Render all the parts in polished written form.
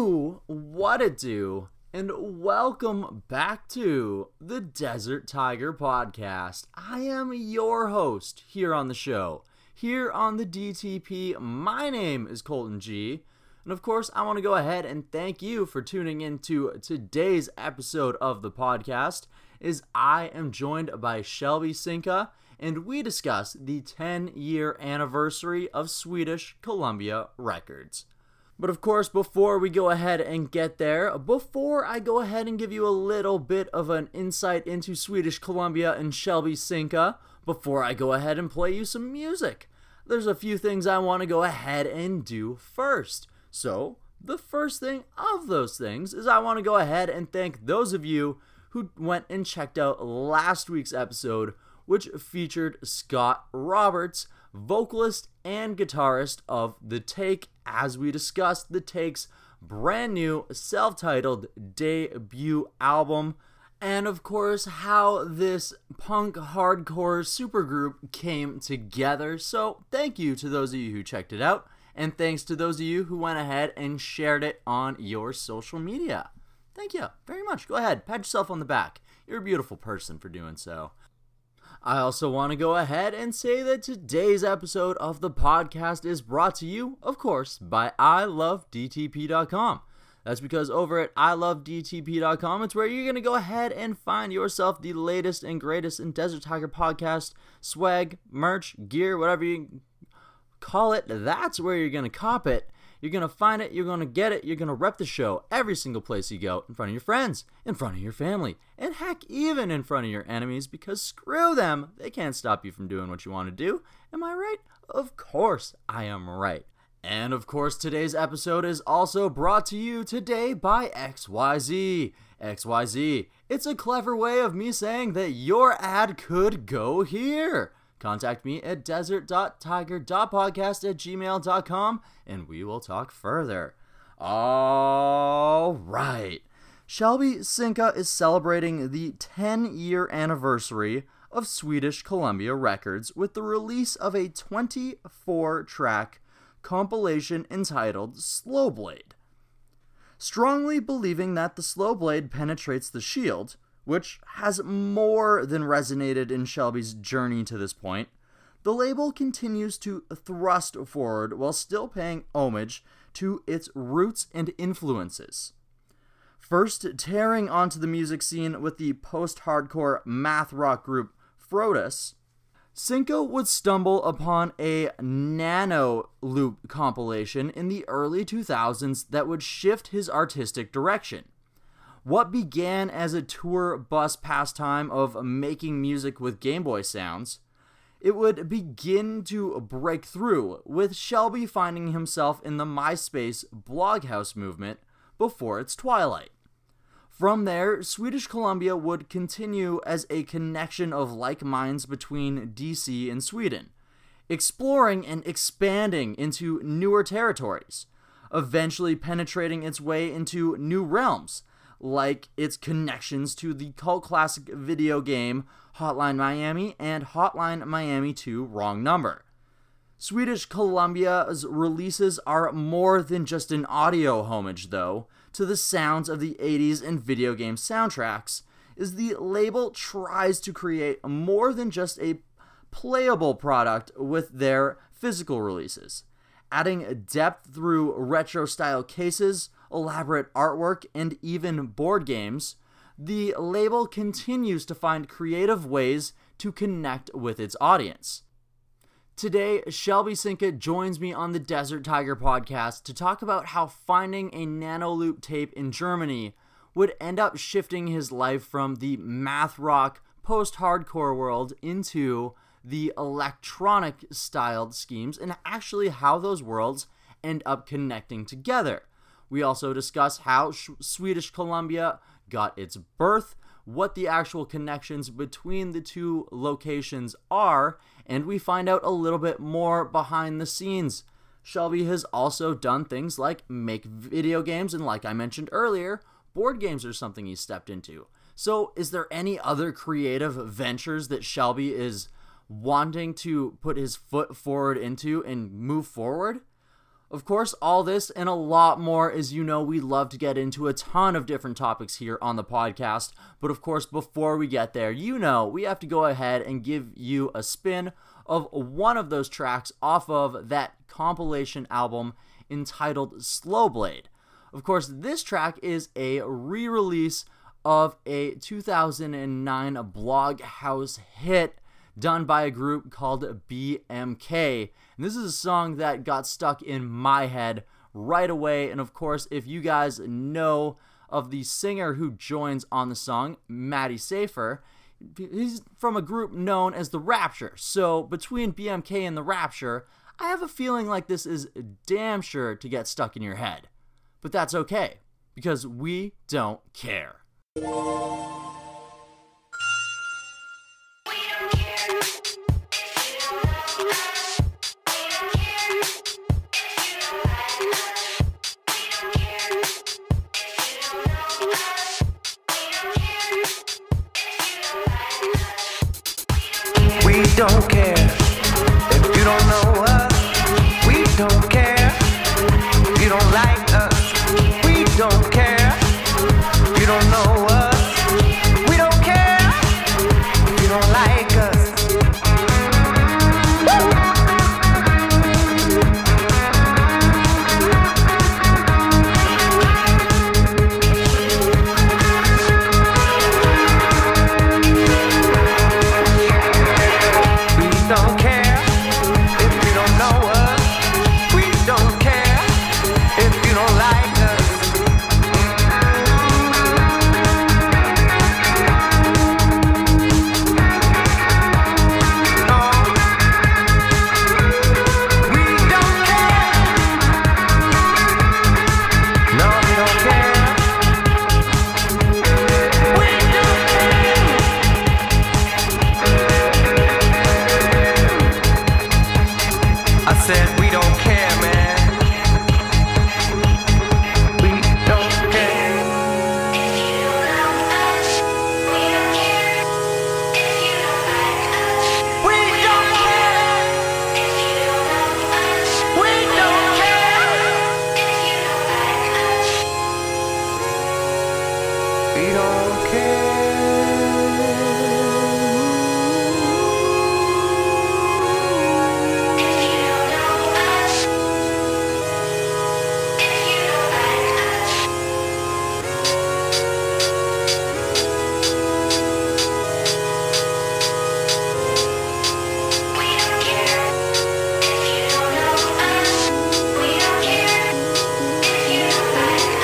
What it do, and welcome back to the Desert Tiger Podcast. I am your host here on the show, here on the DTP. My name is Colton G, and of course, I want to go ahead and thank you for tuning into today's episode of the podcast, as I am joined by Shelby Cinca, and we discuss the 10-year anniversary of Swedish Columbia Records. But of course, before we go ahead and get there, before I go ahead and give you a little bit of an insight into Swedish Columbia and Shelby Cinca, before I go ahead and play you some music, there's a few things I want to go ahead and do first. So, the first thing of those things is I want to go ahead and thank those of you who went and checked out last week's episode, which featured Scott Roberts, vocalist and guitarist of The Take, as we discussed The Take's brand new self-titled debut album, and of course how this punk hardcore supergroup came together. So thank you to those of you who checked it out, and thanks to those of you who went ahead and shared it on your social media. Thank you very much. Go ahead, pat yourself on the back. You're a beautiful person for doing so. I also want to go ahead and say that today's episode of the podcast is brought to you, of course, by ilovedtp.com. That's because over at ilovedtp.com, it's where you're going to go ahead and find yourself the latest and greatest in Desert Tiger podcast, swag, merch, gear, whatever you call it. That's where you're going to cop it. You're going to find it, you're going to get it, you're going to rep the show every single place you go, in front of your friends, in front of your family, and heck, even in front of your enemies, because screw them, they can't stop you from doing what you want to do. Am I right? Of course I am right. And of course, today's episode is also brought to you today by XYZ. XYZ, it's a clever way of me saying that your ad could go here. Contact me at desert.tiger.podcast@gmail.com and we will talk further. All right. Shelby Cinca is celebrating the 10-year anniversary of Swedish Columbia Records with the release of a 24-track compilation entitled Slow Blade. Strongly believing that the slow blade penetrates the shield, which has more than resonated in Shelby's journey to this point, the label continues to thrust forward while still paying homage to its roots and influences. First tearing onto the music scene with the post-hardcore math rock group Frodus, Cinca would stumble upon a Nanoloop compilation in the early 2000s that would shift his artistic direction. What began as a tour bus pastime of making music with Gameboy sounds, it would begin to break through, with Shelby finding himself in the Myspace bloghouse movement before its twilight. From there, Swedish Columbia would continue as a connection of like minds between DC and Sweden, exploring and expanding into newer territories, eventually penetrating its way into new realms, like its connections to the cult classic video game Hotline Miami and Hotline Miami 2 Wrong Number. Swedish Columbia's releases are more than just an audio homage, though, to the sounds of the 80s and video game soundtracks, as the label tries to create more than just a playable product with their physical releases, adding depth through retro-style cases, elaborate artwork, and even board games. The label continues to find creative ways to connect with its audience. Today, Shelby Cinca joins me on the Desert Tiger podcast to talk about how finding a Nanoloop tape in Germany would end up shifting his life from the math rock post-hardcore world into the electronic styled schemes, and actually how those worlds end up connecting together. We also discuss how Swedish Columbia got its birth, what the actual connections between the two locations are, and we find out a little bit more behind the scenes. Shelby has also done things like make video games, and like I mentioned earlier, board games are something he stepped into. So is there any other creative ventures that Shelby is wanting to put his foot forward into and move forward? Of course, all this and a lot more, as you know, we love to get into a ton of different topics here on the podcast. But of course, before we get there, you know, we have to go ahead and give you a spin of one of those tracks off of that compilation album entitled Slow Blade. Of course, this track is a re-release of a 2009 blog house hit done by a group called BMK. And this is a song that got stuck in my head right away. And of course, if you guys know of the singer who joins on the song, Maddie Safer, he's from a group known as The Rapture. So between BMK and The Rapture, I have a feeling like this is damn sure to get stuck in your head. But that's okay, because we don't care. We don't care if you don't know us. We don't care if you don't like us. We don't care if you don't know us. We don't care if you don't like us. Don't care if you don't know us. We don't care if you don't like us. No, we don't care. No, we don't care. We don't care. I said we don't care, man. We don't care. If you love us, we don't care. If you don't like us, We don't care. if you love us, We don't care. if you don't like us, We don't care. if you don't know us, if you don't like us. We don't care if you don't know us. We don't care if you don't like us.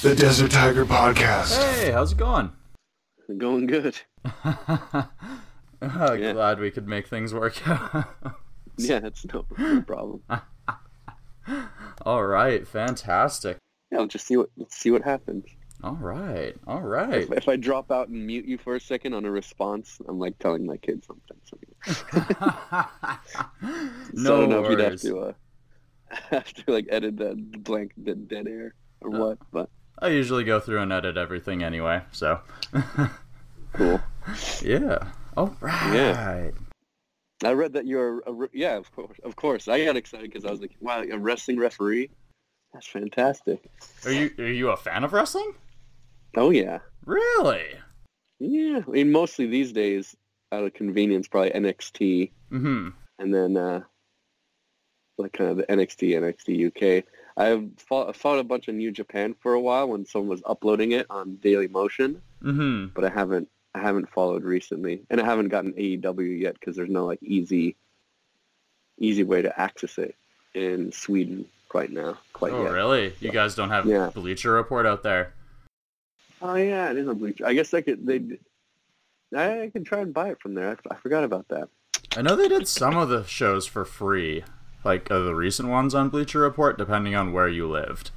The Desert Tiger Podcast. Hey, how's it going? Going good. Yeah. Glad we could make things work out. Yeah, that's no problem. All right, fantastic. Yeah, let's see what happens. All right. If I drop out and mute you for a second on a response, I'm like telling my kids something. No So I don't know worries. if you'd have to like edit that blank dead air or what, but I usually go through and edit everything anyway, so. cool. Yeah. All right. Yeah. I read that you're of course. I got excited because I was like, wow, a wrestling referee? That's fantastic. Are you a fan of wrestling? Oh yeah. Really? Yeah, I mean, mostly these days, out of convenience, probably NXT, Mm-hmm. and then like kind of the NXT UK. I've followed a bunch of New Japan for a while when someone was uploading it on Daily Motion, Mm-hmm. but I haven't followed recently, and I haven't gotten AEW yet because there's no like easy way to access it in Sweden quite Oh, yet. really? You guys don't have Yeah. Bleacher Report out there? Oh yeah, it is a Bleacher. I guess I could try and buy it from there. I forgot about that. I know they did some of the shows for free, like the recent ones on Bleacher Report, depending on where you lived.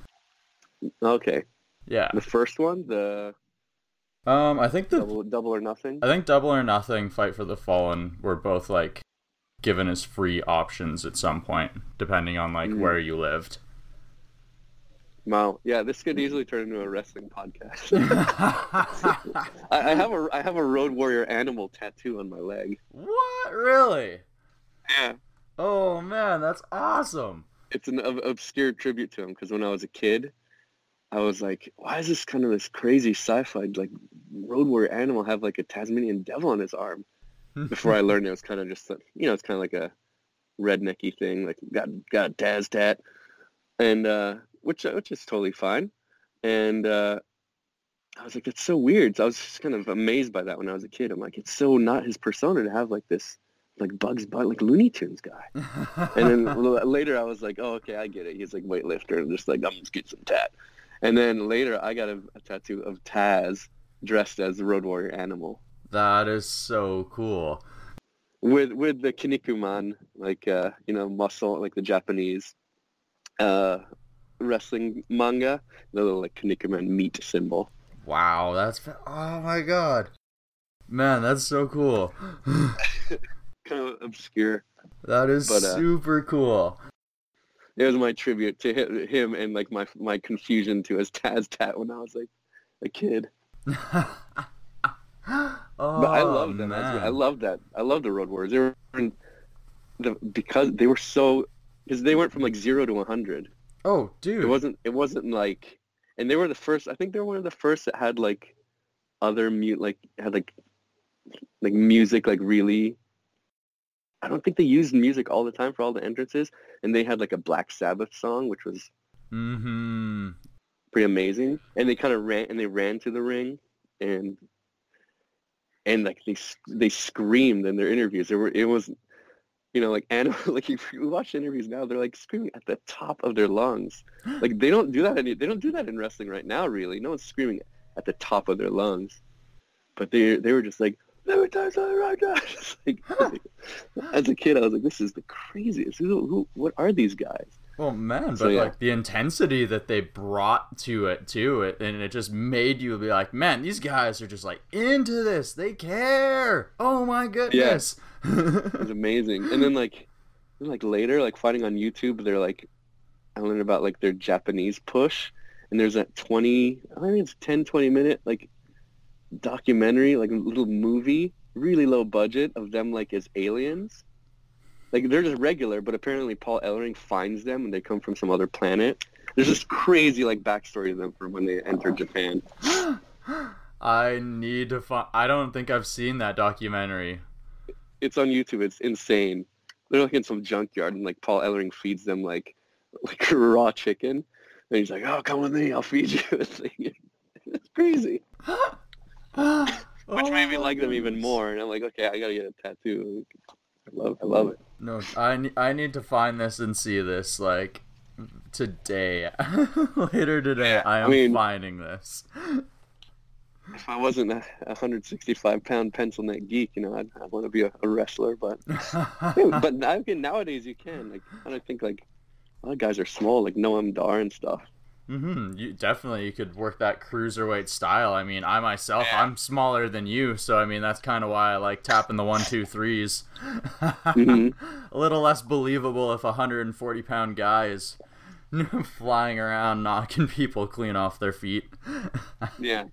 Okay, Yeah. the first one, the I think double or nothing. I think Double or Nothing, Fight for the Fallen were both like given as free options at some point, depending on like where you lived. Wow, yeah, this could easily turn into a wrestling podcast. I have a Road Warrior animal tattoo on my leg. What? Really? Yeah, Oh man, that's awesome. it's an obscure tribute to him because when I was a kid, I was like, why is this kind of this crazy sci-fi like Road Warrior animal have like a Tasmanian devil on his arm? Before I learned it was kind of just it's kind of like a rednecky thing, like got a Taz tat, and which is totally fine, and I was like, it's so weird. So I was just kind of amazed by that when I was a kid. I'm like, it's so not his persona to have like this like Bugs Bunny, like Looney Tunes guy. And then later I was like, oh, okay, I get it. He's like weightlifter and just like, I'm just getting some tat. And then later I got a tattoo of Taz dressed as the Road Warrior animal. That is so cool. With the Kinnikuman, like, muscle, like the Japanese wrestling manga, the little like Kinnikuman meat symbol. Wow, oh my god. Man, that's so cool. Kind of obscure. That is super cool. It was my tribute to him and like my confusion to his Taz tat when I was like a kid. Oh, But I loved them. man. I loved that. I loved the Road Warriors. They were because they went from like 0 to 100. Oh, dude. It wasn't like, and they were the first. I think they were one of the first that had like other like music like really. I don't think they used music all the time for all the entrances, and they had like a Black Sabbath song, which was pretty amazing. And they kind of ran to the ring, and like they screamed in their interviews. It was, like animal. Like if you watch interviews now, they're like screaming at the top of their lungs. Like they don't do that in wrestling right now. Really, no one's screaming at the top of their lungs. But they were just like, let me tell you something right now. Like, as a kid, I was like, this is the craziest. What are these guys? Well, man, So, but yeah. like the intensity that they brought to it, and it just made you be like, man, these guys are just like into this. They care. Oh my goodness. It was amazing. And then like later, like finding on YouTube, they're like, I learned about like their Japanese push, and there's that 20 minute like documentary, like a little movie, really low budget of them like as aliens. Like they're just regular, but apparently Paul Ellering finds them and they come from some other planet. There's this crazy like backstory to them from when they entered Japan. I need to find. I don't think I've seen that documentary. It's on YouTube. It's insane. They're like in some junkyard and like Paul Ellering feeds them like raw chicken, and he's like, "Oh, come with me, I'll feed you." It's crazy. Which made me like them even more, and I'm like, okay, I gotta get a tattoo. I love it. No, I need to find this and see this like today. Later today, I am finding this. If I wasn't a 165-pound pencil neck geek, I'd want to be a wrestler. But nowadays you can. Like I don't think like a lot of guys are small, like Noam Dar and stuff. You could work that cruiserweight style. I mean, I myself, I'm smaller than you, so I mean that's kind of why I like tapping the 1, 2, 3s. A little less believable if a 140-pound guy is flying around knocking people clean off their feet. Yeah.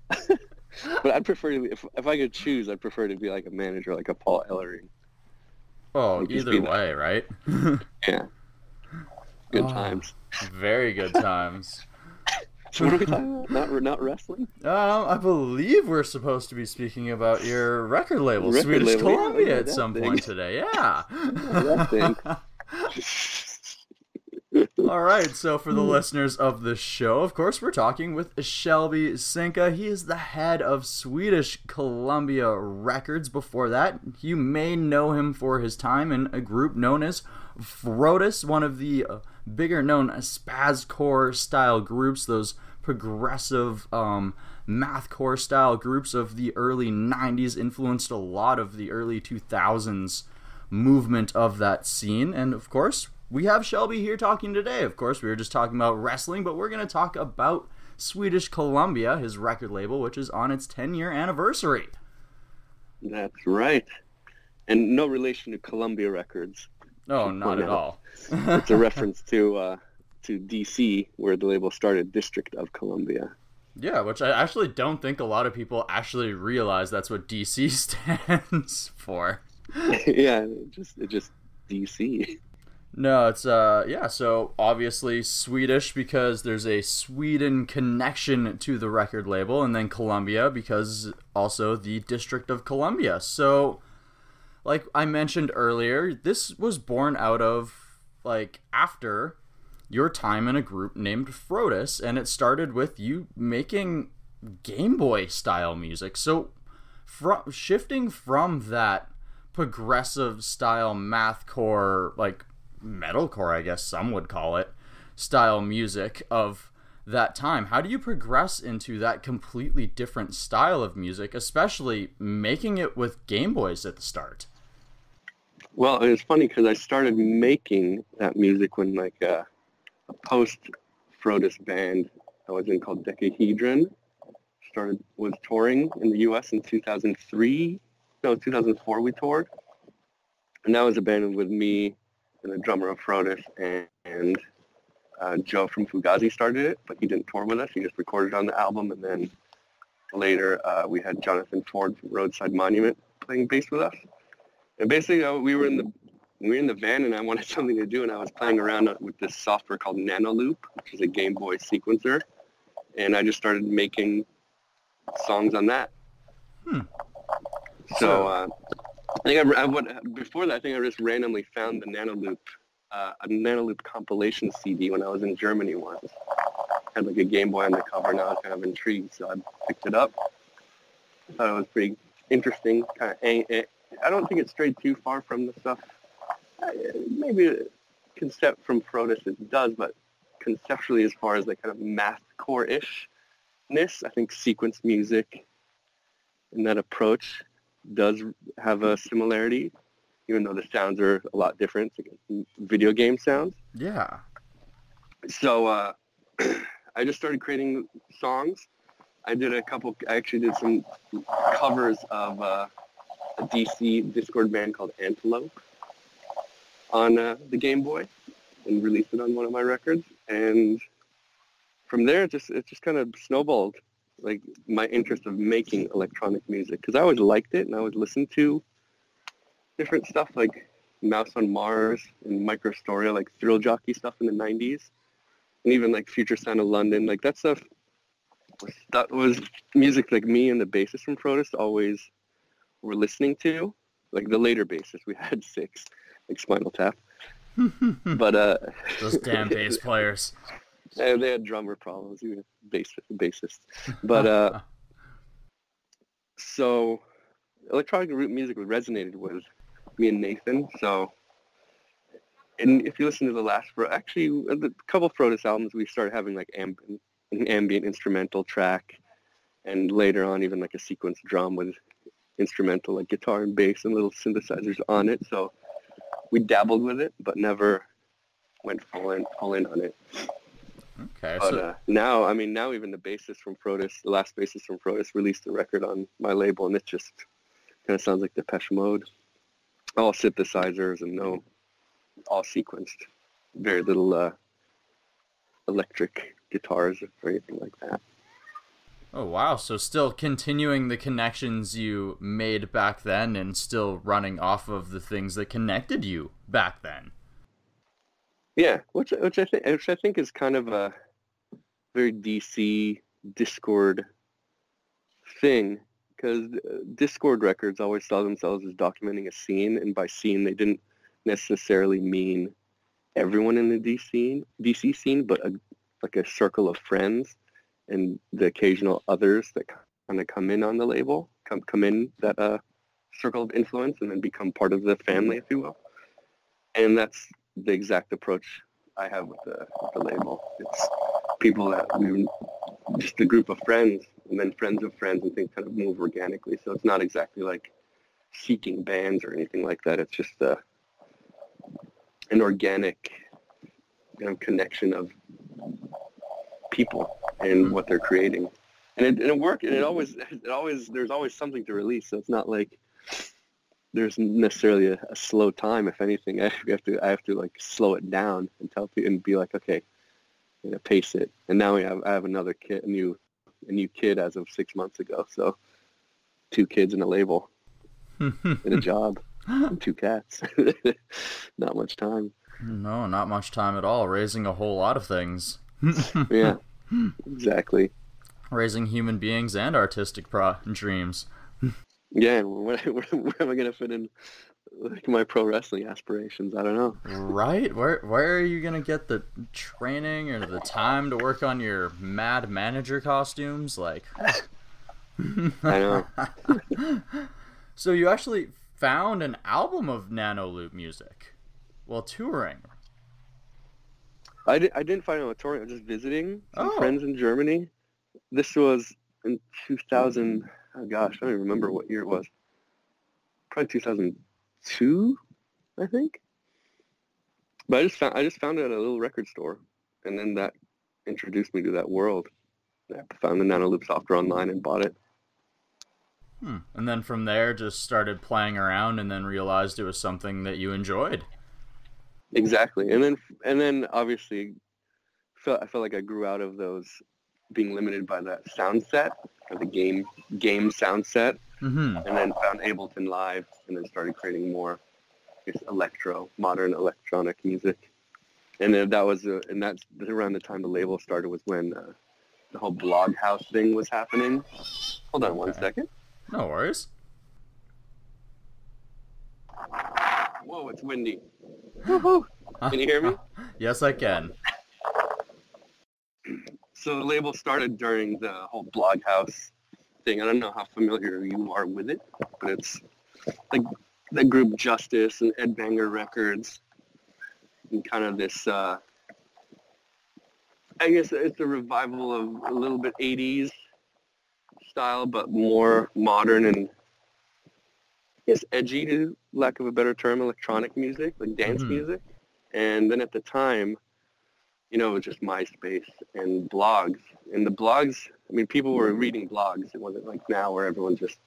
But I'd prefer to, if I could choose, I'd prefer to be like a manager, like a Paul Ellering. Oh, Like, just either be way, right? Yeah. Good times. Very good times. So what are we talking about? Not wrestling? I believe we're supposed to be speaking about your record label, Record Swedish label, yeah, Columbia, yeah, at that some thing. point today. Yeah. That thing. All right, so for the listeners of the show, of course, we're talking with Shelby Cinca. He is the head of Swedish Columbia Records. Before that, you may know him for his time in a group known as Frodus, one of the bigger known spazcore style groups, those progressive mathcore style groups of the early 90s, influenced a lot of the early 2000s movement of that scene. And of course, we have Shelby here talking today. Of course, we were just talking about wrestling, but we're going to talk about Swedish Columbia, his record label, which is on its 10-year anniversary. That's right. And no relation to Columbia Records. Oh, not at all. It's a reference to DC, where the label started, District of Columbia. Yeah, which I actually don't think a lot of people actually realize that's what DC stands for. Yeah, it just DC. No, it's so obviously Swedish because there's a Sweden connection to the record label, and then Columbia because also the District of Columbia. So, like I mentioned earlier, this was born out of, like, after your time in a group named Frodus, and it started with you making Gameboy style music. So, shifting from that progressive style mathcore, like metalcore, I guess some would call it, style music of that time, how do you progress into that completely different style of music, especially making it with Game Boys at the start? Well, it was funny because I started making that music when like a post-Frodus band I was in called Decahedron was touring in the U.S. in 2004 we toured. And that was a band with me and the drummer of Frodus, and Joe from Fugazi started it, but he didn't tour with us. He just recorded on the album, and then later we had Jonathan Ford from Roadside Monument playing bass with us. And basically, we were in the van, and I wanted something to do, and I was playing around with this software called Nanoloop, which is a Game Boy sequencer, and I just started making songs on that. So I think before that, I think I just randomly found the Nanoloop, a Nanoloop compilation CD when I was in Germany once. Had like a Game Boy on the cover, and I was kind of intrigued, so I picked it up. I thought it was pretty interesting. I don't think it strayed too far from the stuff. Maybe a concept from Frodus it does, but conceptually, as far as like kind of mathcore-ishness, I think sequence music and that approach does have a similarity, even though the sounds are a lot different, like video game sounds. Yeah. So I just started creating songs. I actually did some covers of a DC Discord band called Antelope on the Game Boy and released it on one of my records. And from there, it just kind of snowballed, like my interest of making electronic music, because I always liked it and I would listen to different stuff like Mouse on Mars and Microstoria, like thrill jockey stuff in the 90s, and even like Future Sound of London, like that stuff. That was music like me and the bassist from Frodus always were listening to, like the later bassist. We had 6, like Spinal Tap, but those damn bass players. They had drummer problems, even bassist. But so electronic music resonated with me and Nathan. So, and if you listen to the last, actually the couple of Frodus albums, we started having like an ambient instrumental track, and later on even like a sequence drum with instrumental like guitar and bass and little synthesizers on it. So we dabbled with it, but never went full in on it. Okay. But now even the bassist from Frodus, the last bassist from Frodus, released a record on my label, and it just kind of sounds like Depeche Mode. All synthesizers and all sequenced. Very little electric guitars or anything like that. Oh, wow. So still continuing the connections you made back then and still running off of the things that connected you back then. Yeah, which I think is kind of very DC Discord thing, because Discord records always saw themselves as documenting a scene, and by scene they didn't necessarily mean everyone in the DC scene, but like a circle of friends and the occasional others that kind of come in on the label, come in that circle of influence and then become part of the family, if you will. And that's the exact approach I have with the label. It's people that we just a group of friends, and then friends of friends, and things kind of move organically. So it's not exactly like seeking bands or anything like that. It's just an organic connection of people and what they're creating, and it worked. And it always there's always something to release. So it's not like there's necessarily a slow time. If anything, I have to like slow it down and tell people and be like, okay, pace it. And now I have another kid, a new kid as of 6 months ago. So 2 kids and a label and a job and 2 cats. Not much time. No, not much time at all. Raising a whole lot of things. Yeah, exactly. Raising human beings and artistic dreams. Yeah, and where am I gonna fit in like my pro wrestling aspirations? I don't know. Right? Where are you gonna get the training or the time to work on your mad manager costumes? Like, I know. So you actually found an album of Nanoloop music while touring. I didn't find it on touring. I was just visiting some Oh. friends in Germany. This was in 2000. Oh gosh, I don't even remember what year it was. Probably 2002, I think. But I just found it at a little record store, and then that introduced me to that world. I found the Nanoloop software online and bought it. And then from there, just started playing around, and then realized it was something that you enjoyed. Exactly, and then obviously, I felt like I grew out of those being limited by that sound set, or the game sound set, Mm-hmm. and then found Ableton Live, and then started creating more modern electronic music. And then and that's around the time the label started, was when the whole blog house thing was happening. Hold on one second. No worries. Whoa, it's windy. Woohoo! Can you hear me? Yes, I can. So the label started during the whole blog house thing. I don't know how familiar you are with it, but it's like the group Justice and Ed Banger Records, and kind of this, I guess it's a revival of a little bit 80s style, but more modern and, I guess, edgy, to lack of a better term, electronic music, like dance music. And then at the time, it was just MySpace and blogs. And the blogs, I mean, people were reading blogs. It wasn't like now where everyone's just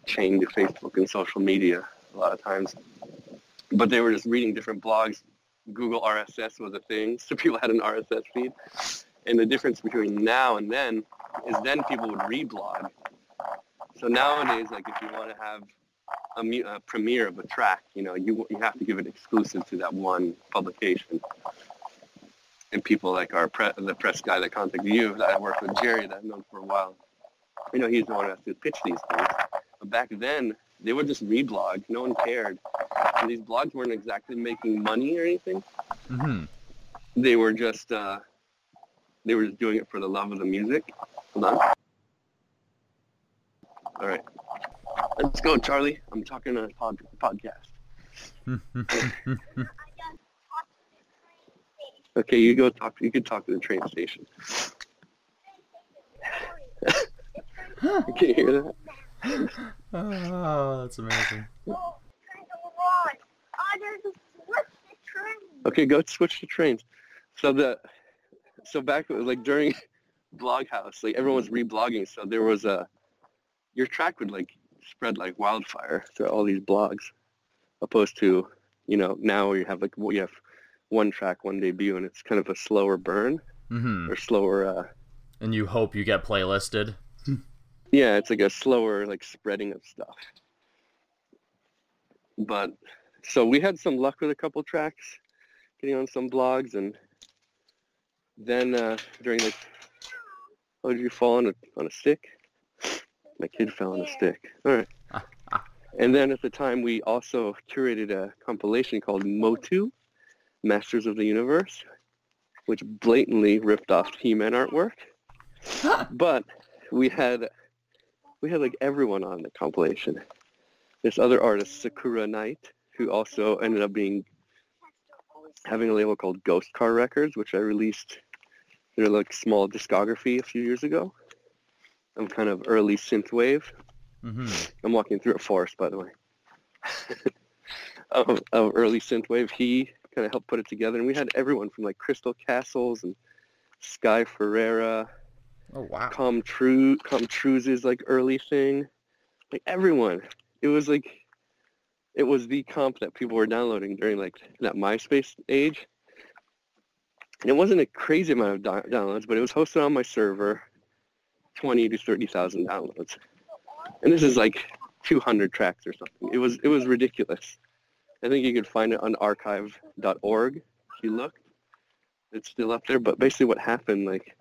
chained to Facebook and social media a lot of times. But they were just reading different blogs. Google RSS was a thing, so people had an RSS feed. And the difference between now and then is then people would reblog. So nowadays, like if you want to have a premiere of a track, you have to give it exclusive to that one publication. And people like the press guy that contacted you, that I worked with, Jerry, that I've known for a while, he's the one who has to pitch these things. But back then, they would just reblog. No one cared. And these blogs weren't exactly making money or anything. Mm-hmm. They were just doing it for the love of the music. Hold on. All right. Let's go, Charlie. I'm talking on a podcast. Okay, you go talk. You can talk to the train station. Can you hear that? Oh, that's amazing. Okay, go switch to trains. So back like during Blog House, like everyone was reblogging, so there was your track would like spread like wildfire through all these blogs, opposed to now you have one track, one debut, and it's kind of a slower burn or slower. And you hope you get playlisted. Yeah, it's like a slower like spreading of stuff. But so we had some luck with a couple tracks getting on some blogs, and Then during like, oh, did you fall on a stick? My kid fell on a stick. All right. And then at the time, we also curated a compilation called Motu, Masters of the Universe, which blatantly ripped off He-Man artwork. But we had like everyone on the compilation. This other artist, Sakura Knight, who also ended up having a label called Ghost Car Records, which I released their like small discography a few years ago. I'm kind of early synthwave. Mm-hmm. I'm walking through a forest, by the way. of early synthwave. He kind of helped put it together, and we had everyone from like Crystal Castles and Sky Ferreira. Oh wow. Come True's like early thing. Like everyone. It was the comp that people were downloading during like that MySpace age. And it wasn't a crazy amount of downloads, but it was hosted on my server, 20 to 30,000 downloads. And this is like 200 tracks or something. It was ridiculous. I think you could find it on archive.org if you look. It's still up there. But basically what happened, like,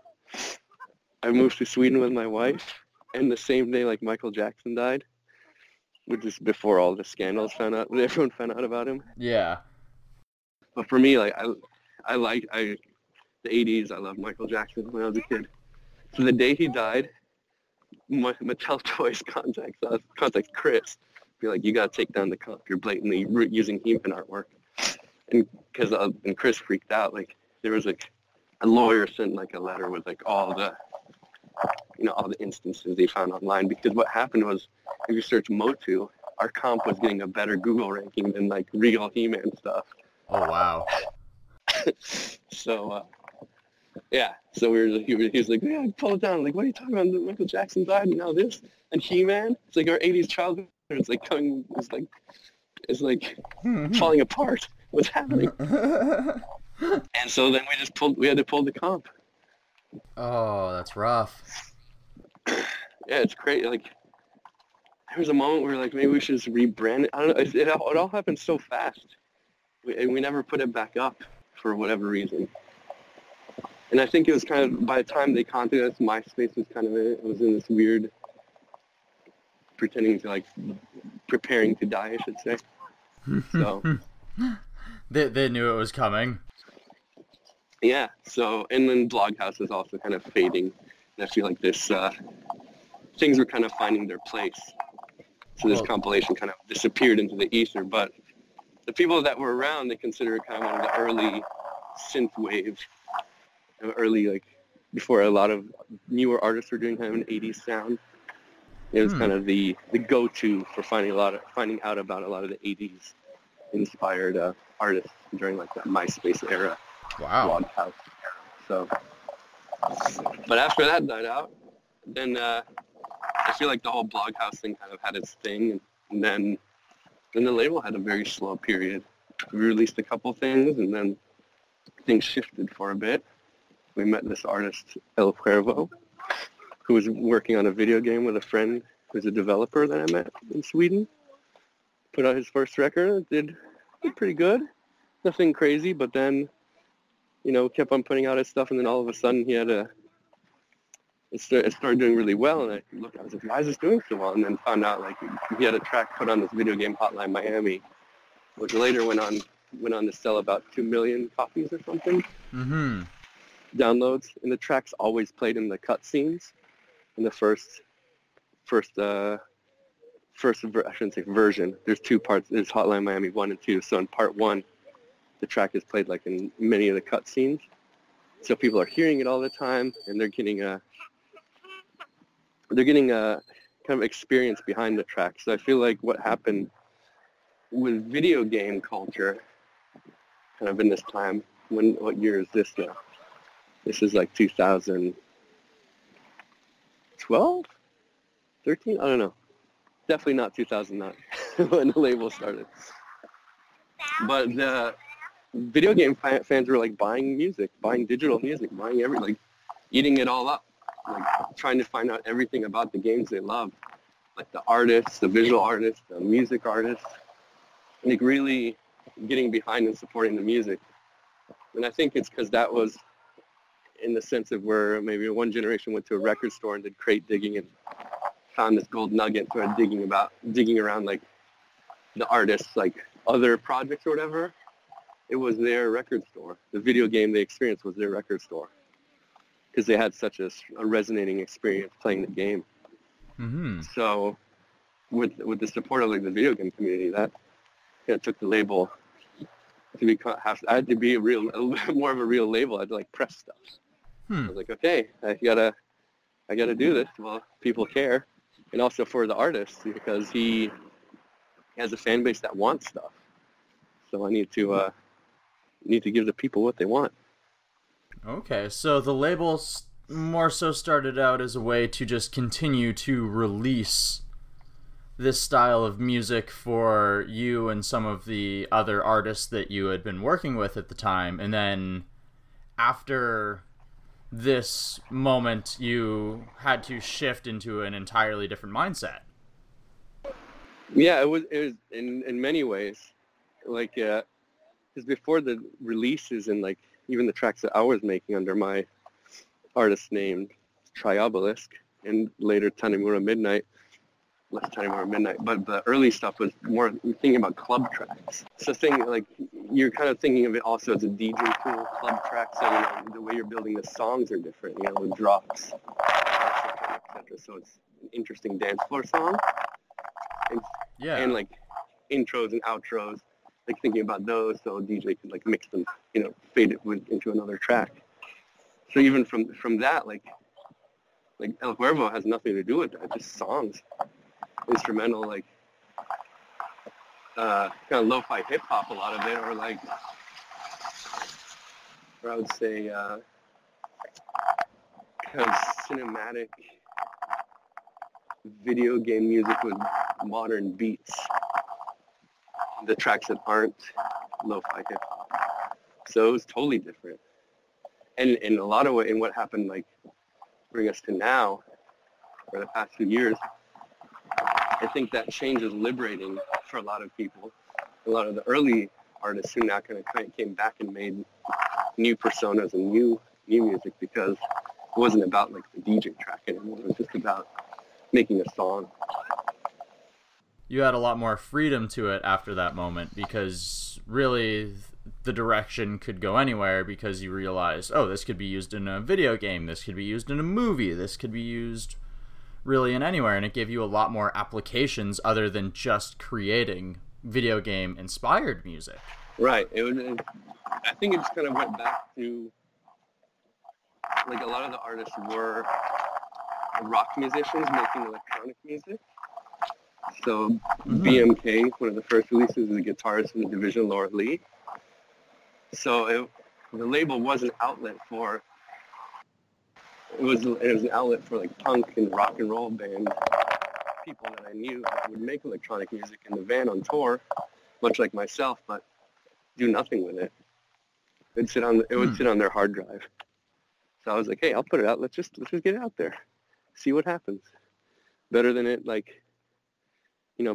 I moved to Sweden with my wife, and the same day like Michael Jackson died, which is before all the scandals everyone found out about him. Yeah. But for me, like the 80s, I loved Michael Jackson when I was a kid. So the day he died, Mattel Toys contacts Chris, be like, you gotta take down the comp. You're blatantly using He-Man artwork. And Chris freaked out. Like there was like a lawyer sent like a letter with like all the instances they found online, because what happened was if you search Motu, our comp was getting a better Google ranking than like real He-Man stuff. Oh wow. So yeah, so he was like, yeah, pull it down. Like, what are you talking about? Michael Jackson died, and now this, and He-Man. It's like our 80s childhood. It's like falling apart. What's happening? And so then we had to pull the comp. Oh, that's rough. Yeah, it's crazy. Like, there was a moment where like maybe we should just rebrand it. I don't know. It all happened so fast. We never put it back up for whatever reason. And I think it was kind of, by the time they contacted us, MySpace was kind of it was in this weird, preparing to die, I should say. So they knew it was coming. Yeah. So, and then Bloghouse is also kind of fading. And I feel like this things were kind of finding their place. So this compilation kind of disappeared into the ether. But the people that were around, they consider it kind of one of the early synthwave. Early, like, before a lot of newer artists were doing kind of an 80s sound. It was kind of the go-to for finding out about a lot of the 80s inspired artists during like that MySpace era. Wow. Bloghouse era. So, but after that died out, then I feel like the whole Bloghouse thing kind of had its thing, and then the label had a very slow period. We released a couple things, and then things shifted for a bit. We met this artist, El Cuervo, who was working on a video game with a friend who's a developer that I met in Sweden. Put out his first record, did pretty good. Nothing crazy, but then, kept on putting out his stuff, and then all of a sudden it started doing really well, and I was like, why is this doing so well? And then found out, like, he had a track put on this video game, Hotline Miami, which later went on to sell about 2 million copies or something. Mm-hmm. Downloads, and the tracks always played in the cutscenes in the first I shouldn't say version. There's two parts. There's Hotline Miami 1 and 2. So in part 1, the track is played like in many of the cutscenes. So people are hearing it all the time, and they're getting a kind of experience behind the track. So I feel like what happened with video game culture kind of in this time, what year is this now? This is like 2012? 13? I don't know. Definitely not 2009 when the label started. But the video game fans were like buying music, buying digital music, buying everything, like eating it all up, like trying to find out everything about the games they loved, like the artists, the visual artists, the music artists, like really getting behind and supporting the music. And I think it's because that was in the sense of where maybe one generation went to a record store and did crate digging and found this gold nugget, started digging around like the artists, like other projects or whatever. It was their record store. The video game they experienced was their record store because they had such a resonating experience playing the game. Mm-hmm. So with the support of like the video game community, that took the label to become. I had to be a little bit more of a real label. I had to like press stuff. I was like, okay, I gotta do this. Well, people care, and also for the artist because he has a fan base that wants stuff. So I need to give the people what they want. Okay, so the label more so started out as a way to just continue to release this style of music for you and some of the other artists that you had been working with at the time, and then after this moment you had to shift into an entirely different mindset. Yeah, it was in many ways, like because before the releases and like even the tracks that I was making under my artist name Triobelisk and later Tanemura Midnight, less Tanemura Midnight, but the early stuff was more thinking about club tracks. So you're kind of thinking of it also as a DJ tool, club tracks. So the way you're building the songs are different, with drops, etc. So it's an interesting dance floor song. And like intros and outros, like thinking about those so a DJ could like mix them, fade it into another track. So even from that, like El Cuervo has nothing to do with that, just songs, instrumental, like kind of lo-fi hip hop, a lot of it, or I would say kind of cinematic video game music with modern beats, the tracks that aren't lo-fi hip-hop. So it was totally different. And in a lot of ways, in what happened, like, bring us to now, or the past few years, I think that change is liberating for a lot of people. A lot of the early artists who now kind of came back and made new personas and new music because it wasn't about, like, the DJ track anymore. It was just about making a song. You had a lot more freedom to it after that moment because really the direction could go anywhere because you realized, oh, this could be used in a video game, this could be used in a movie, this could be used really in anywhere, and it gave you a lot more applications other than just creating video game inspired music. Right. I think it just kind of went back to, like, a lot of the artists were rock musicians making electronic music. So BMK, one of the first releases, is a guitarist in the Division Laura Lee. So the label was an outlet for, it was an outlet for like punk and rock and roll band people that I knew that would make electronic music in the van on tour, much like myself, but do nothing with it. It would sit on their hard drive. So I was like, hey, I'll put it out. Let's just get it out there, see what happens. Better than it, like,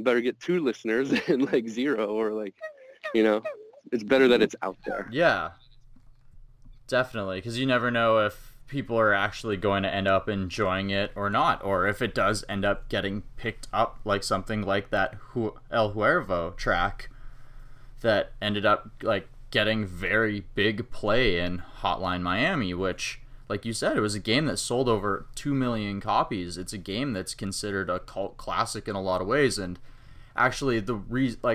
better get 2 listeners than like 0, or like, it's better that it's out there. Yeah, definitely, because you never know if people are actually going to end up enjoying it or not, or if it does end up getting picked up, like something like that El Huervo track that ended up like getting very big play in Hotline Miami, which, like you said, it was a game that sold over 2 million copies. It's a game that's considered a cult classic in a lot of ways, and actually the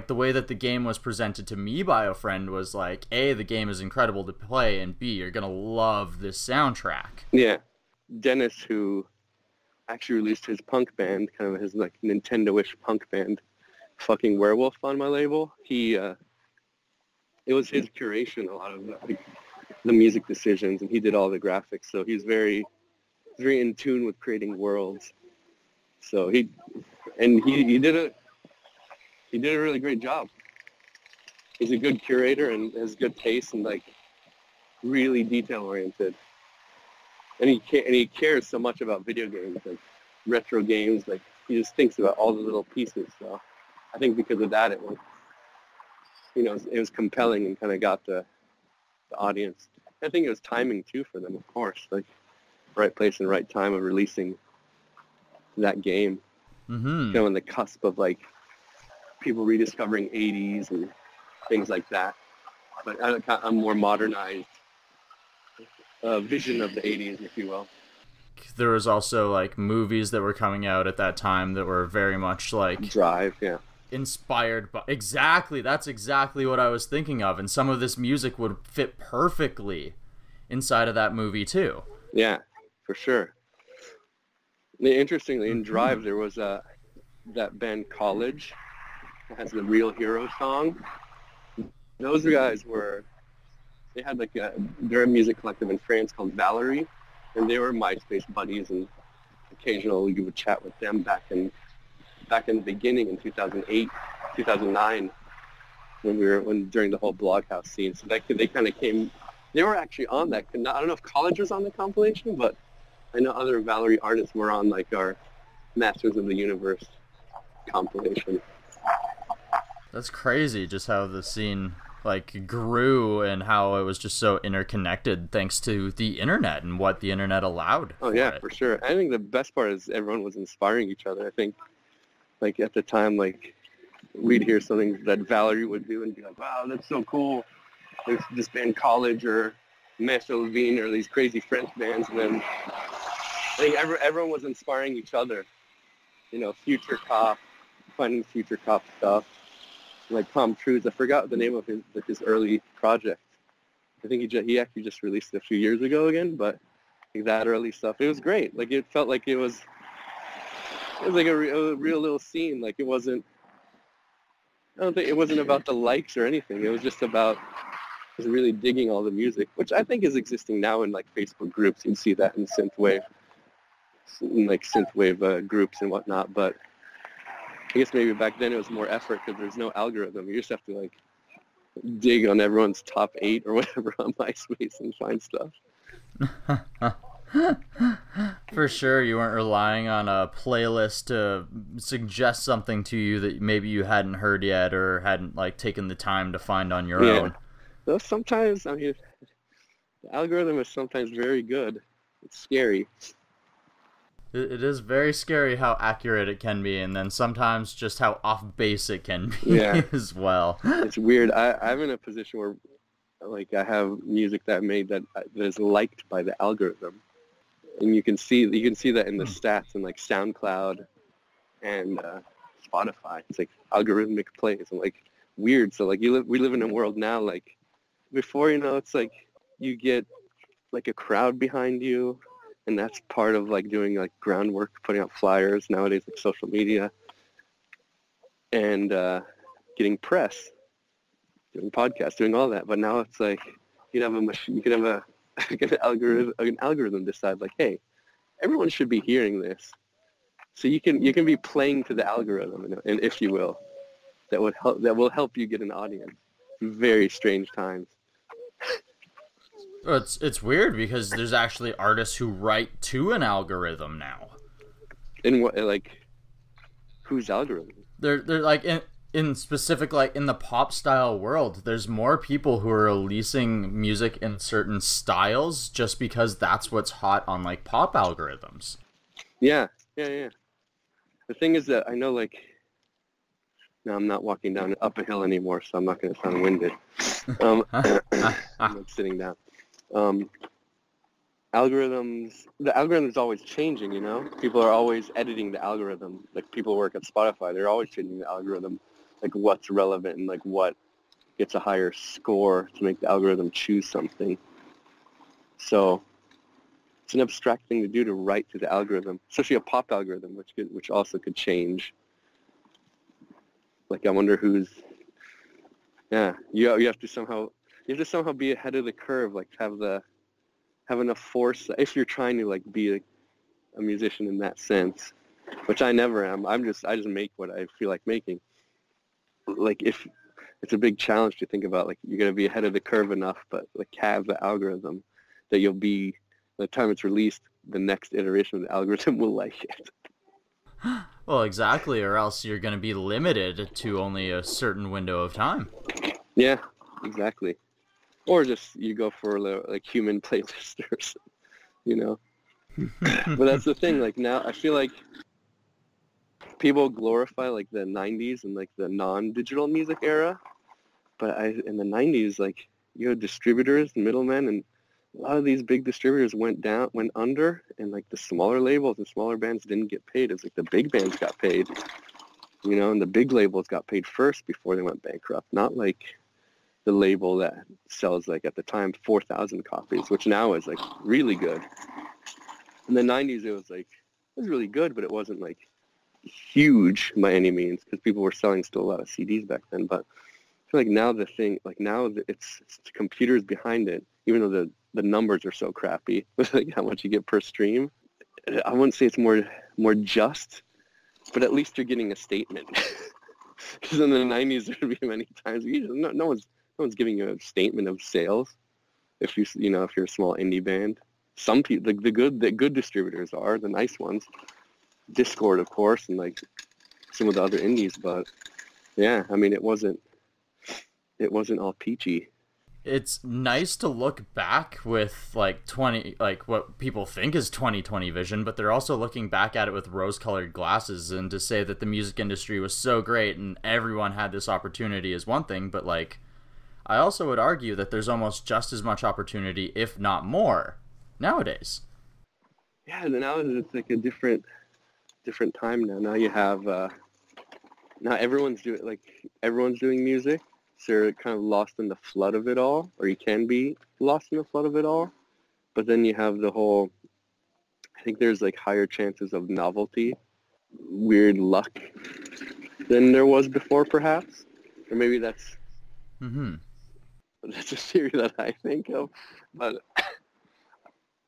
way that the game was presented to me by a friend was like, A, the game is incredible to play, and B, you're gonna love this soundtrack. Yeah. Dennis, who actually released his punk band, kind of his like Nintendo-ish punk band, Fucking Werewolf, on my label, it was his curation, a lot of the music decisions, and he did all the graphics, so he's very in tune with creating worlds. So he did a really great job. He's a good curator and has good taste and like really detail oriented. And he cares so much about video games, like retro games. Like he just thinks about all the little pieces. So I think because of that, it was compelling and kind of got the audience. I think it was timing too for them, of course, like right place and right time of releasing that game. Mm-hmm. On the cusp of like people rediscovering 80s and things like that, but a more modernized vision of the 80s, if you will. There was also like movies that were coming out at that time that were very much like Drive, yeah. Inspired by, exactly, that's exactly what I was thinking of, and some of this music would fit perfectly inside of that movie too. Yeah, for sure. Interestingly, in Drive there was that band College that has the Real Hero song. Those guys they had like they're a music collective in France called Valerie, and they were MySpace buddies, and occasionally we would chat with them back in the beginning in 2008, 2009, when during the whole Bloghouse scene. So they kind of came. They were actually on that. I don't know if College was on the compilation, but I know other Valerie artists were on like our Masters of the Universe compilation. That's crazy, just how the scene like grew and how it was just so interconnected thanks to the internet and what the internet allowed. Oh yeah, for sure. I think the best part is everyone was inspiring each other. I think like at the time, like we'd hear something that Valerie would do and be like, wow, that's so cool. There's this band College or Master Levine or these crazy French bands, and then I think everyone was inspiring each other. You know, Future Cop, finding Future Cop stuff. Like Tom Cruise, I forgot the name of his early project. I think he actually just released it a few years ago again, but like that early stuff, it was great. Like it felt like it was like a real little scene. Like I don't think it wasn't about the likes or anything. It was just about really digging all the music, which I think is existing now in like Facebook groups. You can see that in synthwave groups and whatnot, but I guess maybe back then it was more effort because there's no algorithm. You just have to like dig on everyone's top 8 or whatever on MySpace and find stuff. For sure, you weren't relying on a playlist to suggest something to you that maybe you hadn't heard yet or hadn't like taken the time to find on your own. Though sometimes, I mean, the algorithm is sometimes very good. It's scary. It is very scary how accurate it can be, and then sometimes just how off base it can be as well. It's weird. I'm in a position where, like, I have music that I made that is liked by the algorithm, and you can see that in the stats in like SoundCloud and Spotify. It's like algorithmic plays and like weird. So like we live in a world now like before, you know, it's like you get like a crowd behind you. And that's part of like doing like groundwork, putting out flyers nowadays, like social media, and getting press, doing podcasts, doing all that. But now it's like you could have a machine, you could have an algorithm decide like, hey, everyone should be hearing this. So you can be playing to the algorithm, and if you will, that will help you get an audience. Very strange times. It's weird because there's actually artists who write to an algorithm now. In what, like, whose algorithm? They're like in specific, like in the pop style world, there's more people who are releasing music in certain styles just because that's what's hot on like pop algorithms. Yeah. The thing is that I know, like, no, I'm not walking up a hill anymore, so I'm not going to sound winded. I'm like sitting down. The algorithm's always changing, you know? People are always editing the algorithm. Like people work at Spotify, they're always changing the algorithm, like what's relevant and like what gets a higher score to make the algorithm choose something. So it's an abstract thing to do to write to the algorithm, especially a pop algorithm, which also could change. Like I wonder who's, you have to somehow be ahead of the curve, like have enough force if you're trying to like be a musician in that sense, which I never am. I just make what I feel like making. Like if it's a big challenge to think about, like you're gonna be ahead of the curve enough, but like have the algorithm that you'll be, by the time it's released, the next iteration of the algorithm will like it. Well, exactly, or else you're going to be limited to only a certain window of time. Yeah, exactly. or just you go for like human playlisters, you know. But that's the thing. Like now, I feel like people glorify like the '90s and like the non-digital music era, but in the '90s, like you had distributors, middlemen, and a lot of these big distributors went under, and like the smaller labels and smaller bands didn't get paid. It's like the big bands got paid, you know, and the big labels got paid first before they went bankrupt. Not like the label that sells like at the time 4,000 copies, which now is like really good. In the '90s, it was really good, but it wasn't like huge by any means because people were selling still a lot of CDs back then. But I feel like now it's the computers behind it, even though the numbers are so crappy with like how much you get per stream. I wouldn't say it's more just, but at least you're getting a statement. Because in the '90s, there'd be many times no one's giving you a statement of sales. If you're a small indie band, some people, the good distributors are the nice ones. Discord, of course, and like some of the other indies, but yeah, I mean, it wasn't all peachy. It's nice to look back with like what people think is 2020 vision, but they're also looking back at it with rose-colored glasses, and to say that the music industry was so great and everyone had this opportunity is one thing, but like I also would argue that there's almost just as much opportunity, if not more, nowadays. Yeah, now it's like a different time now. Now you have now everyone's doing music. So you're kind of lost in the flood of it all, or you can be lost in the flood of it all. But then you have the whole, I think there's like higher chances of novelty, weird luck than there was before, perhaps. Or maybe that's a theory that I think of. But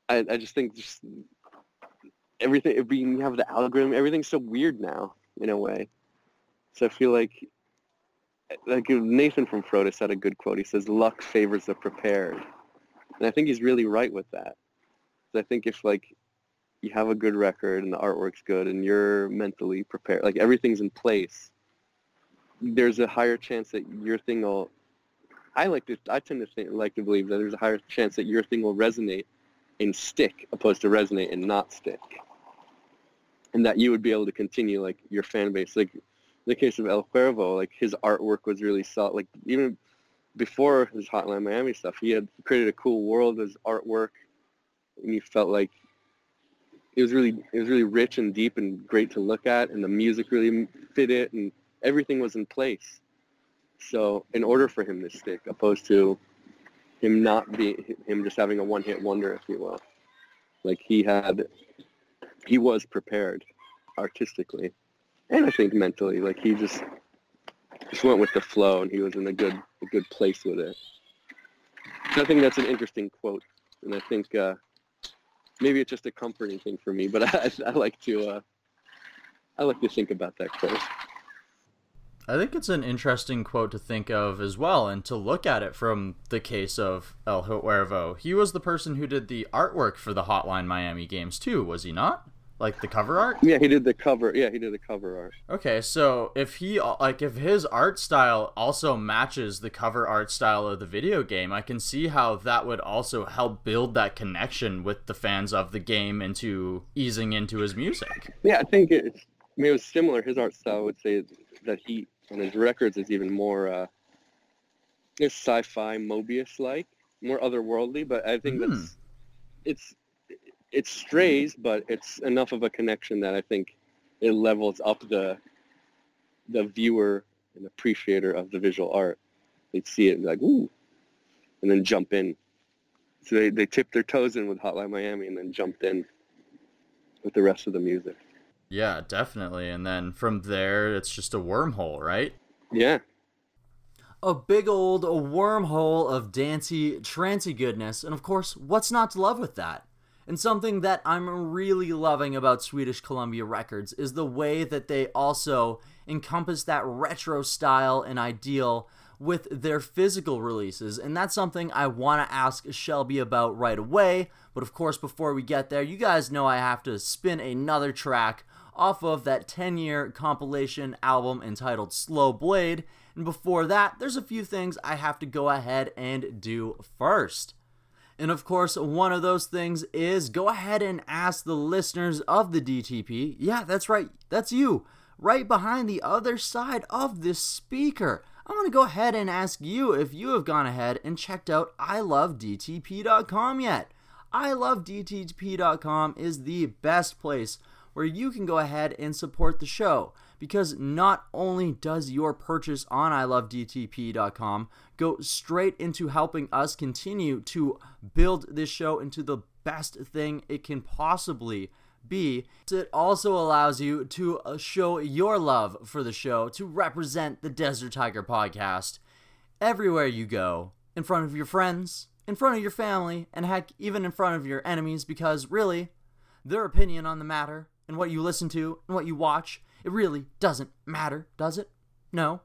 I just think everything, you have the algorithm, everything's so weird now, in a way. So I feel like Nathan from Frodus had a good quote. He says, luck favors the prepared. And I think he's really right with that. I think if like you have a good record and the artwork's good and you're mentally prepared, like everything's in place, there's a higher chance that your thing will, I tend to believe that there's a higher chance that your thing will resonate and stick opposed to resonate and not stick. And that you would be able to continue like your fan base. Like in the case of El Cuervo, like his artwork was really solid. Like even before his Hotline Miami stuff, he had created a cool world as artwork, and you felt like it was really rich and deep and great to look at, and the music really fit it, and everything was in place. So in order for him to stick, opposed to him just having a one-hit wonder, if you will, like he was prepared artistically. And I think mentally, like he just went with the flow, and he was in a good place with it. And I think that's an interesting quote, and I think maybe it's just a comforting thing for me. But I like to think about that quote. I think it's an interesting quote to think of as well, and to look at it from the case of El Cuervo. He was the person who did the artwork for the Hotline Miami games too, was he not? Like the cover art? Yeah, he did the cover. Yeah, he did the cover art. Okay, so if his art style also matches the cover art style of the video game, I can see how that would also help build that connection with the fans of the game into easing into his music. Yeah, I think it was similar. His art style, I would say that he on his records is even more sci-fi Mobius-like, more otherworldly. But I think it strays, but it's enough of a connection that I think it levels up the viewer and appreciator of the visual art. They'd see it and be like, ooh, and then jump in. So they tipped their toes in with Hotline Miami and then jumped in with the rest of the music. Yeah, definitely. And then from there, it's just a wormhole, right? Yeah. A big old wormhole of dancey, trancy goodness. And of course, what's not to love with that? And something that I'm really loving about Swedish Columbia Records is the way that they also encompass that retro style and ideal with their physical releases. And that's something I want to ask Shelby about right away. But of course, before we get there, you guys know I have to spin another track off of that 10-year compilation album entitled Slow Blade. And before that, there's a few things I have to go ahead and do first. And of course, one of those things is go ahead and ask the listeners of the DTP. Yeah, that's right. That's you. Right behind the other side of this speaker. I'm going to go ahead and ask you if you have gone ahead and checked out ilovedtp.com yet. ilovedtp.com is the best place where you can go ahead and support the show, because not only does your purchase on ilovedtp.com go straight into helping us continue to build this show into the best thing it can possibly be, it also allows you to show your love for the show, to represent the Desert Tiger podcast everywhere you go, in front of your friends, in front of your family, and heck, even in front of your enemies, because really, their opinion on the matter and what you listen to and what you watch, it really doesn't matter, does it? No.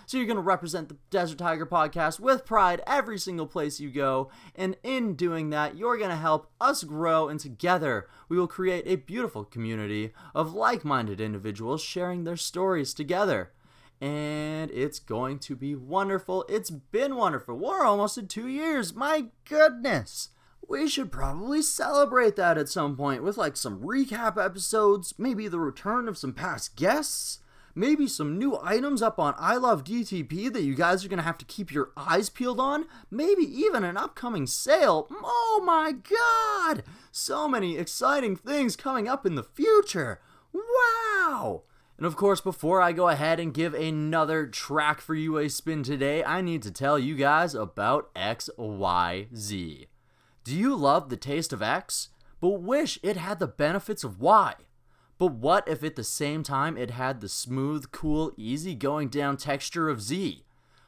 So you're going to represent the Desert Tiger podcast with pride every single place you go, and in doing that, you're going to help us grow, and together we will create a beautiful community of like-minded individuals sharing their stories together. And it's going to be wonderful. It's been wonderful. We're almost at 2 years. My goodness. We should probably celebrate that at some point with like some recap episodes, maybe the return of some past guests, maybe some new items up on I Love DTP that you guys are going to have to keep your eyes peeled on, maybe even an upcoming sale. Oh my god! So many exciting things coming up in the future. Wow! And of course, before I go ahead and give another track for you a spin today, I need to tell you guys about XYZ. Do you love the taste of X, but wish it had the benefits of Y? But what if at the same time it had the smooth, cool, easy going down texture of Z?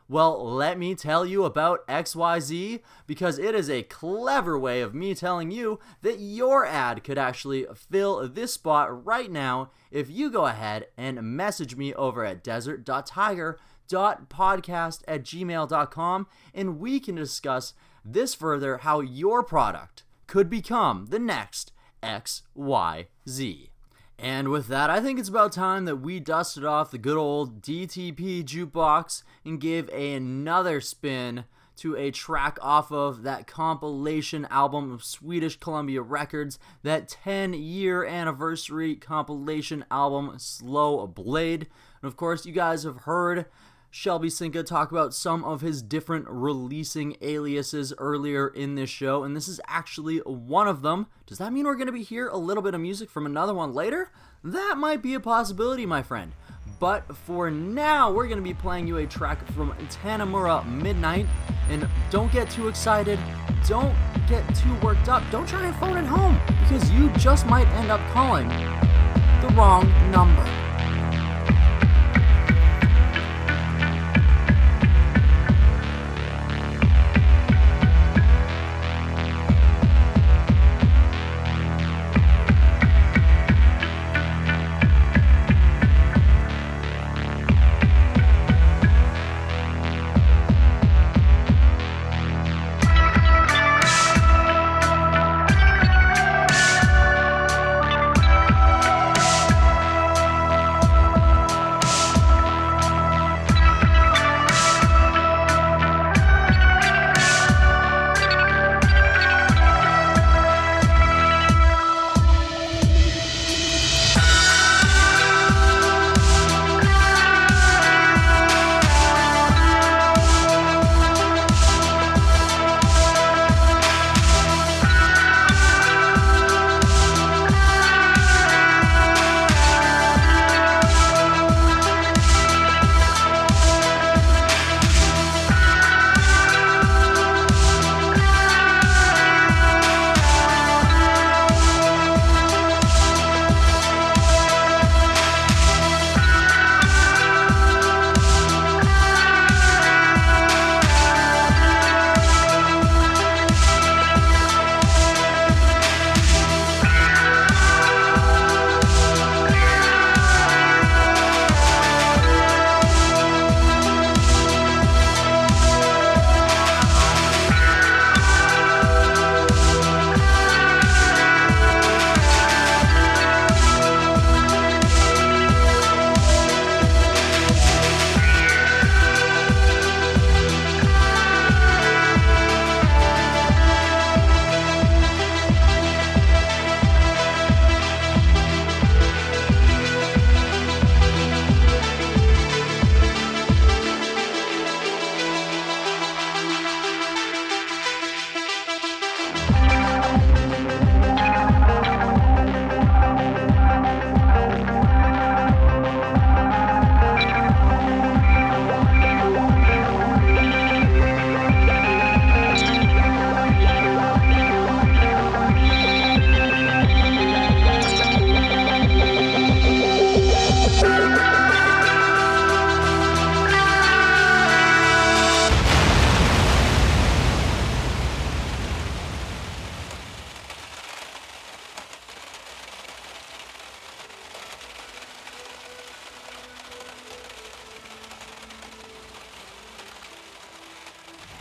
Well, let me tell you about XYZ, because it is a clever way of me telling you that your ad could actually fill this spot right now if you go ahead and message me over at desert.tiger.podcast@gmail.com, and we can discuss this further, how your product could become the next XYZ. And with that, I think it's about time that we dusted off the good old DTP jukebox and gave another spin to a track off of that compilation album of Swedish Columbia Records, that 10-year anniversary compilation album, Slow Blade. And of course, you guys have heard Shelby Cinca talk about some of his different releasing aliases earlier in this show, and this is actually one of them. Does that mean we're going to be hearing a little bit of music from another one later? That might be a possibility, my friend. But for now, we're going to be playing you a track from Tanamura Midnight, and don't get too excited, don't get too worked up, don't try and phone it home, because you just might end up calling the wrong number.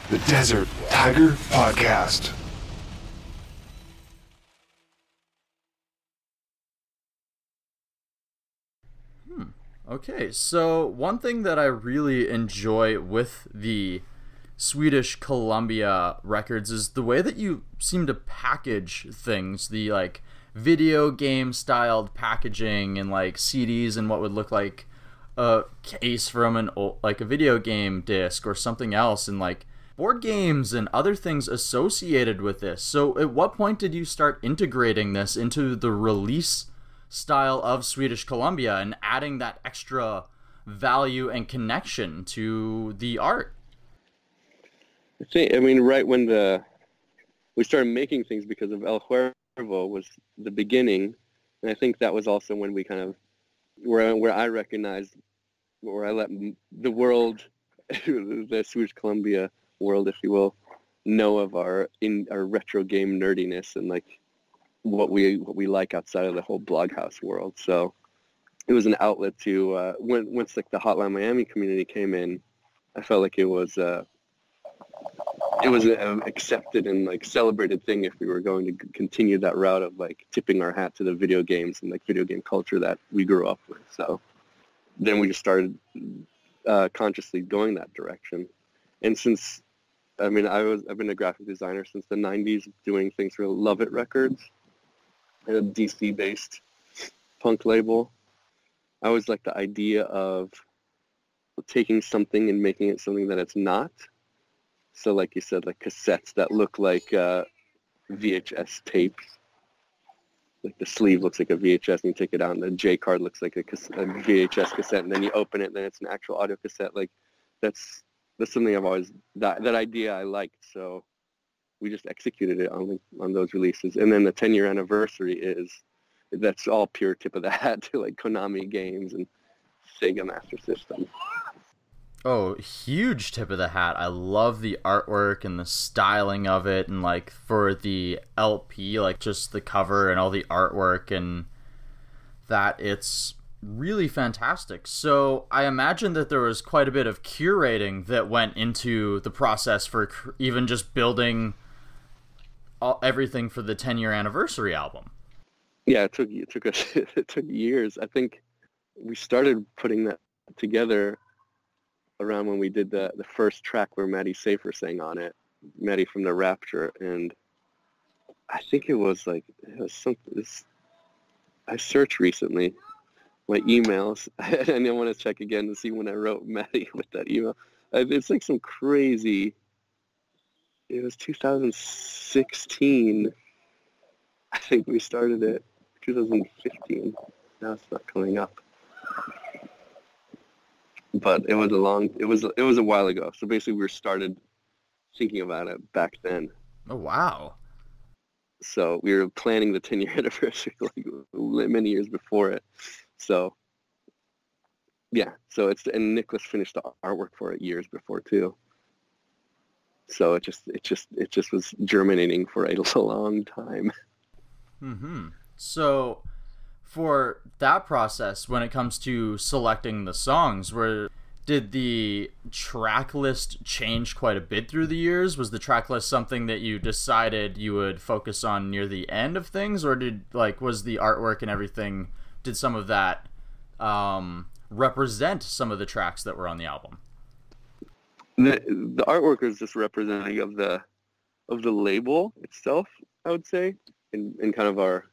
The Desert Tiger Podcast. Okay, so one thing that I really enjoy with the Swedish Columbia Records is the way that you seem to package things, the like video game styled packaging and like CDs and what would look like a case from an old, like a video game disc or something else, and like board games and other things associated with this. So at what point did you start integrating this into the release style of Swedish Columbia and adding that extra value and connection to the art? I mean, right when we started making things because of El Cuervo was the beginning, and I think that was also when we kind of where I recognized, where I let the world, the Swedish Columbia world, if you will, know of our retro game nerdiness and like what we like outside of the whole Bloghouse world. So it was an outlet to once like the Hotline Miami community came in, I felt like it was an accepted and like celebrated thing if we were going to continue that route of like tipping our hat to the video games and like video game culture that we grew up with. So then we just started consciously going that direction. And since, I mean, I've been a graphic designer since the 90s, doing things for Love It Records, a DC-based punk label. I always like the idea of taking something and making it something that it's not. So like you said, like cassettes that look like VHS tapes. Like the sleeve looks like a VHS and you take it out, and the J card looks like a VHS cassette, and then you open it and then it's an actual audio cassette. Like that's something I've always, that idea I liked. So we just executed it on those releases. And then the 10-year anniversary that's all pure tip of the hat to like Konami games and Sega Master System. Oh, huge tip of the hat. I love the artwork and the styling of it, and like for the LP, like just the cover and all the artwork, and that it's really fantastic. So I imagine that there was quite a bit of curating that went into the process for even just building everything for the 10-year anniversary album. Yeah, it took us it took years. I think we started putting that together around when we did the first track where Maddie Safer sang on it, Maddie from the Rapture, and I think it was something. I searched recently my emails, and I want to check again to see when I wrote Maddie with that email. It's like some crazy. It was 2016. I think we started it 2015. Now it's not coming up. But it was a while ago. So basically we started thinking about it back then. Oh, wow. So we were planning the 10-year anniversary like many years before it. So yeah, and Nicholas finished the artwork for it years before too. So it just was germinating for a long time. Mm-hmm. So for that process, when it comes to selecting the songs, did the track list change quite a bit through the years? Was the track list something that you decided you would focus on near the end of things, or was the artwork and everything, did some of that represent some of the tracks that were on the album? The artwork is just representative of the label itself, I would say, in kind of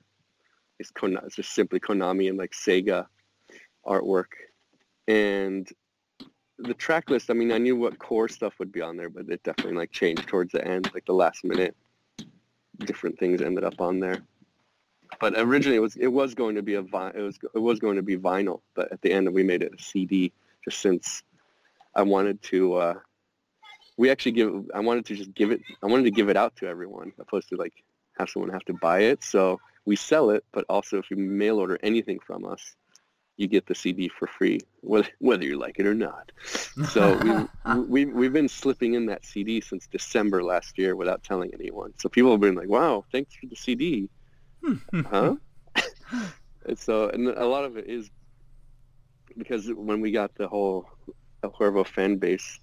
it's just simply Konami and like Sega artwork. And the track list, I mean, I knew what core stuff would be on there, but it definitely like changed towards the end, like the last minute. Different things ended up on there. But originally it was going to be it was going to be vinyl, but at the end we made it a CD, just since I wanted to I wanted to give it out to everyone, opposed to like have someone have to buy it. So we sell it, but also if you mail order anything from us, you get the CD for free, whether you like it or not. So we've been slipping in that CD since December last year without telling anyone. So people have been like, "Wow, thanks for the CD." Huh? And a lot of it is because when we got the whole El Cuervo fan base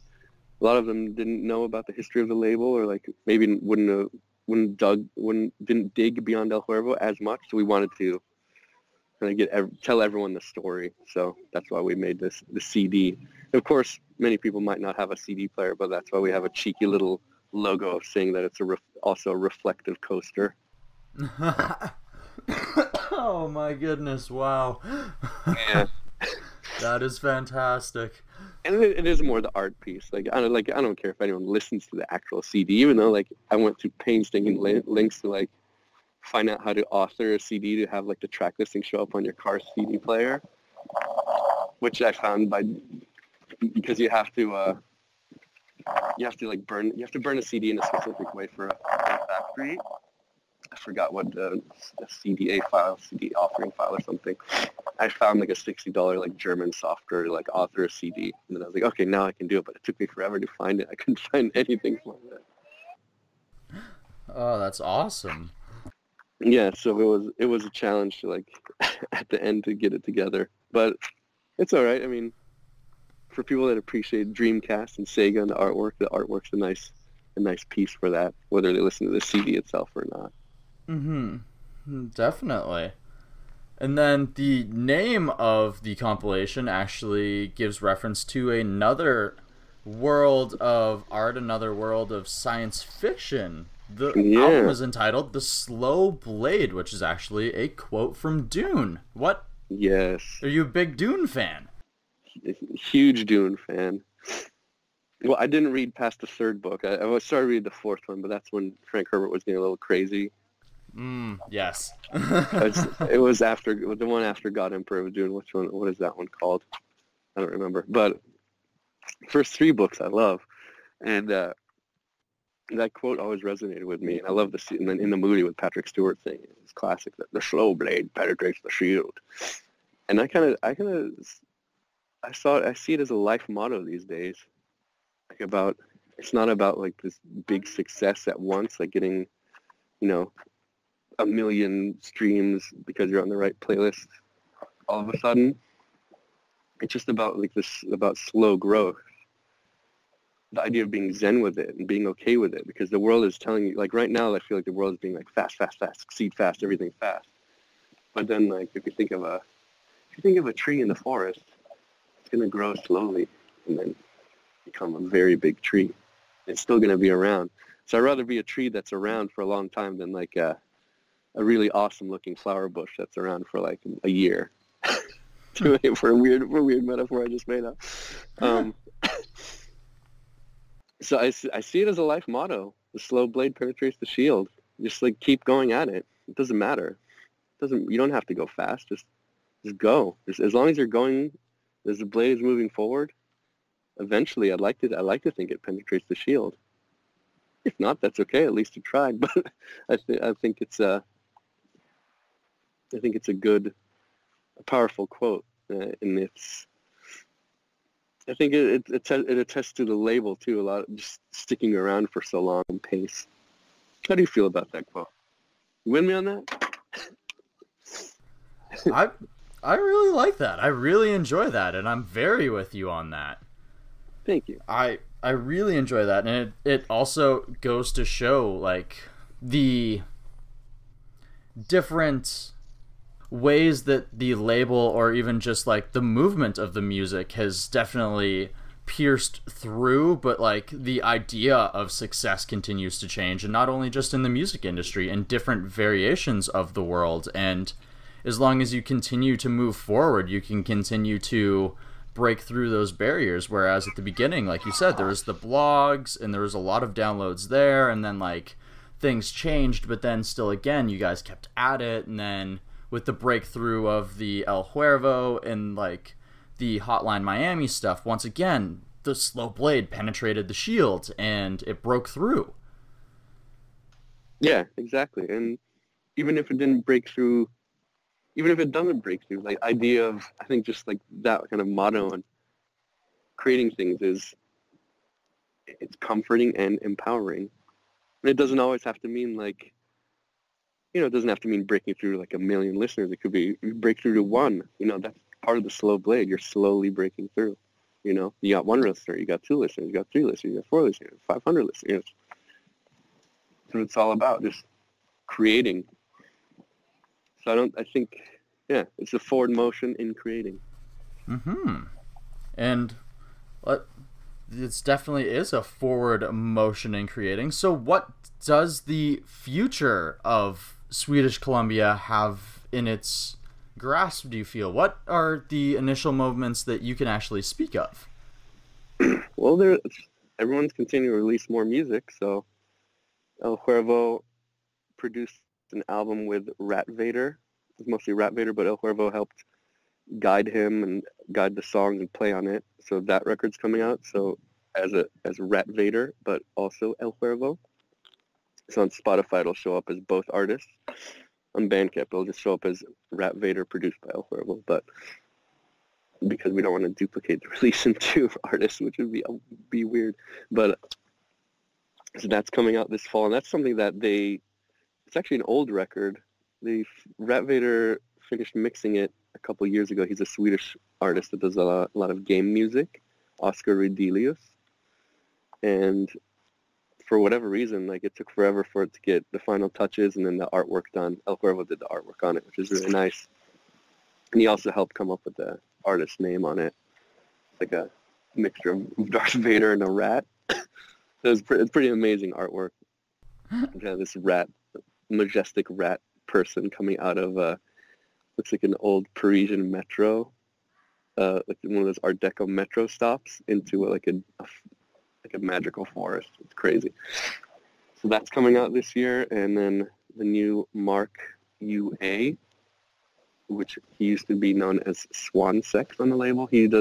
a lot of them didn't know about the history of the label, or like maybe didn't dig beyond El Cuervo as much. So we wanted to kind of tell everyone the story. So that's why we made the CD. Of course, many people might not have a CD player, but that's why we have a cheeky little logo saying that it's also a reflective coaster. Oh my goodness! Wow. Yeah. That is fantastic. And it is more the art piece. I don't care if anyone listens to the actual CD, even though like I went through painstaking links to like find out how to author a CD to have like the track listing show up on your car's CD player, which I found because you have to burn a CD in a specific way for a factory. I forgot what the CD offering file or something. I found like a $60 like German software to like author a CD, and then I was like, okay, now I can do it. But it took me forever to find it. I couldn't find anything for it. Oh, that's awesome. Yeah, so it was a challenge to like at the end to get it together, but it's all right. I mean, for people that appreciate Dreamcast and Sega and the artwork's a nice piece for that, whether they listen to the CD itself or not. Mm-hmm. Definitely. And then the name of the compilation actually gives reference to another world of art, another world of science fiction. The album is entitled The Slow Blade, which is actually a quote from Dune. What? Yes. Are you a big Dune fan? Huge Dune fan. Well, I didn't read past the third book. I started reading the fourth one, but that's when Frank Herbert was getting a little crazy. Yes. It was after the one after God Emperor of Dune. Which one? What is that one called? I don't remember. But first three books I love, and that quote always resonated with me. And I love the scene in the movie with Patrick Stewart saying it's classic that the slow blade penetrates the shield. And I see it as a life motto these days. Like it's not about like this big success at once, like getting, 1 million streams because you're on the right playlist all of a sudden. It's just about about slow growth. The idea of being zen with it and being okay with it, because the world is telling you, like right now I feel like the world is being like fast, succeed fast, everything fast. But then like if you think of a tree in the forest, it's gonna grow slowly and then become a very big tree. It's still gonna be around. So I'd rather be a tree that's around for a long time than like a really awesome looking flower bush that's around for like a year. For a weird metaphor I just made up. So I see it as a life motto. The slow blade penetrates the shield. Just like keep going at it. It doesn't matter. You don't have to go fast. Just go. As long as you're going, as the blade is moving forward, eventually I like to think it penetrates the shield. If not, that's okay. At least you tried. But I think it's a powerful quote, and I think it attests to the label too. A lot of just sticking around for so long and pace. How do you feel about that quote? You with me on that? I really like that. I really enjoy that, and I'm very with you on that. Thank you. I really enjoy that, and it also goes to show like the different ways that the label or even just like the movement of the music has definitely pierced through, but like the idea of success continues to change, and not only just in the music industry, in different variations of the world. And as long as you continue to move forward, you can continue to break through those barriers. Whereas at the beginning, like you said, there was the blogs and there was a lot of downloads there, and then like things changed, but then still again you guys kept at it. And then with the breakthrough of the El Cuervo and like the Hotline Miami stuff, once again the slow blade penetrated the shield and it broke through. Yeah, exactly. And even if it didn't break through, even if it doesn't break through, like idea of, I think just like that kind of motto on creating things it's comforting and empowering. And it doesn't always have to mean like, it doesn't have to mean breaking through like 1 million listeners. It could be you break through to one. That's part of the slow blade. You're slowly breaking through. You know, you got one listener, you got two listeners, you got three listeners, you got four listeners, 500 listeners. That's what it's all about, just creating. So I think, yeah, it's a forward motion in creating. And it definitely is a forward motion in creating. So what does the future of Swedish Columbia have in its grasp, do you feel? What are the initial movements that you can actually speak of? Well, everyone's continuing to release more music, so El Cuervo produced an album with Rat Vader. It was mostly Rat Vader, but El Cuervo helped guide him and guide the songs and play on it. So that record's coming out. So as Rat Vader, but also El Cuervo. So on Spotify, it'll show up as both artists. On Bandcamp, it'll just show up as Rat Vader produced by El Cuervo. But because we don't want to duplicate the release in two artists, which would be weird. But so that's coming out this fall, and that's something that it's actually an old record. Rat Vader finished mixing it a couple years ago. He's a Swedish artist that does a lot of game music, Oscar Rydelius. And for whatever reason, like, it took forever for it to get the final touches and then the artwork done. El Cuervo did the artwork on it, which is really nice. And he also helped come up with the artist name on it, like a mixture of Darth Vader and a rat. It's pretty amazing artwork. Yeah, this majestic rat person coming out of looks like an old Parisian metro, like one of those Art Deco metro stops into like a magical forest. It's crazy. So that's coming out this year, and then the new Mark UA, which he used to be known as Swan Sex on the label. He's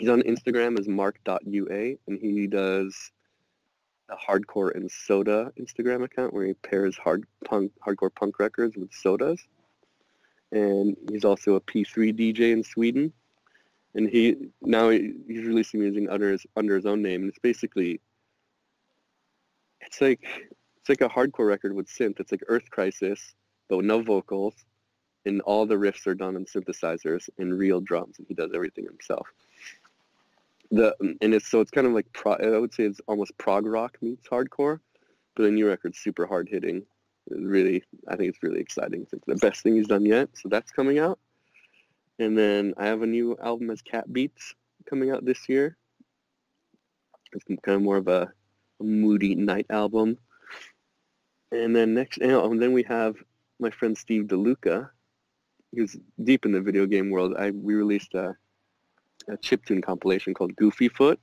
on Instagram as mark.ua, and he does a Hardcore and Soda Instagram account where he pairs hardcore punk records with sodas. And he's also a P3 DJ in Sweden. And he's releasing music under his own name. And it's like a hardcore record with synth. It's like Earth Crisis, but with no vocals. And all the riffs are done on synthesizers and real drums, and he does everything himself. It's kind of like I would say it's almost prog rock meets hardcore, but the new record's super hard hitting. I think it's really exciting. It's like the best thing he's done yet. So that's coming out, and then I have a new album as Cat Beats coming out this year. It's kind of more of a moody night album, and then then we have my friend Steve DeLuca. He's deep in the video game world. We released a chiptune compilation called Goofy Foot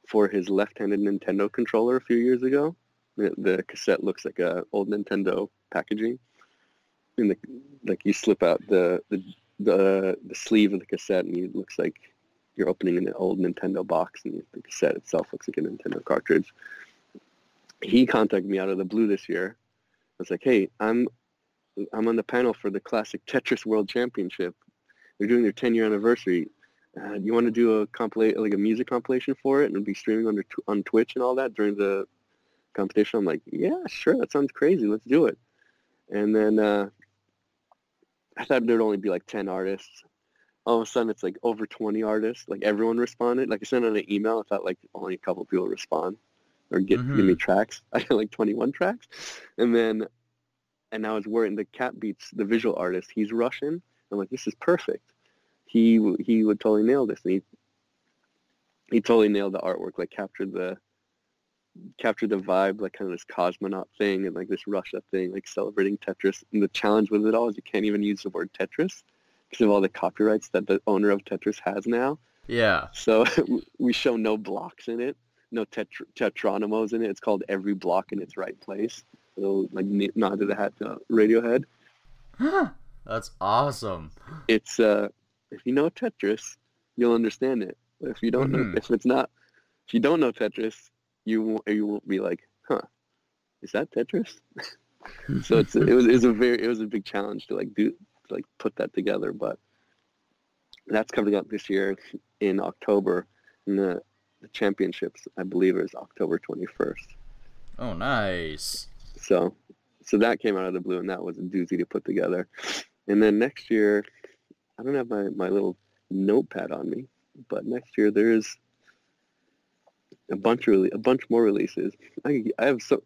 for his left-handed Nintendo controller a few years ago. The cassette looks like a old Nintendo packaging, and you slip out the sleeve of the cassette, and it looks like you're opening an old Nintendo box, and the cassette itself looks like a Nintendo cartridge. He contacted me out of the blue this year. I was like, "Hey, I'm on the panel for the Classic Tetris World Championship. They're doing their 10-year anniversary. You want to do a music compilation for it, and it'll be streaming on Twitch and all that during the competition?" I'm like, "Yeah, sure, that sounds crazy. Let's do it." And then I thought there'd only be like 10 artists. All of a sudden, it's like over 20 artists. Like, everyone responded. Like, I sent out an email. I thought like only a couple people respond or give me tracks. I got like 21 tracks, and I was worried. The Cat Beats, the visual artist, he's Russian. I'm like, this is perfect. He would totally nail this, and he totally nailed the artwork. Like, captured the vibe, like kind of this cosmonaut thing and like this Russia thing, like celebrating Tetris. And the challenge with it all is you can't even use the word Tetris because of all the copyrights that the owner of Tetris has now. Yeah. So we show no blocks in it, no tetronymos in it. It's called Every Block in Its Right Place. So like nod to the hat to Radiohead. That's awesome. It's if you know Tetris, you'll understand it. But if you don't know, if you don't know Tetris, you won't be like, huh, is that Tetris? So it was a big challenge to put that together, but that's coming up this year in October, and the championships, I believe, is October 21st. Oh, nice. So that came out of the blue, and that was a doozy to put together. And then next year, I don't have my little notepad on me, but next year there is a bunch more releases. I have so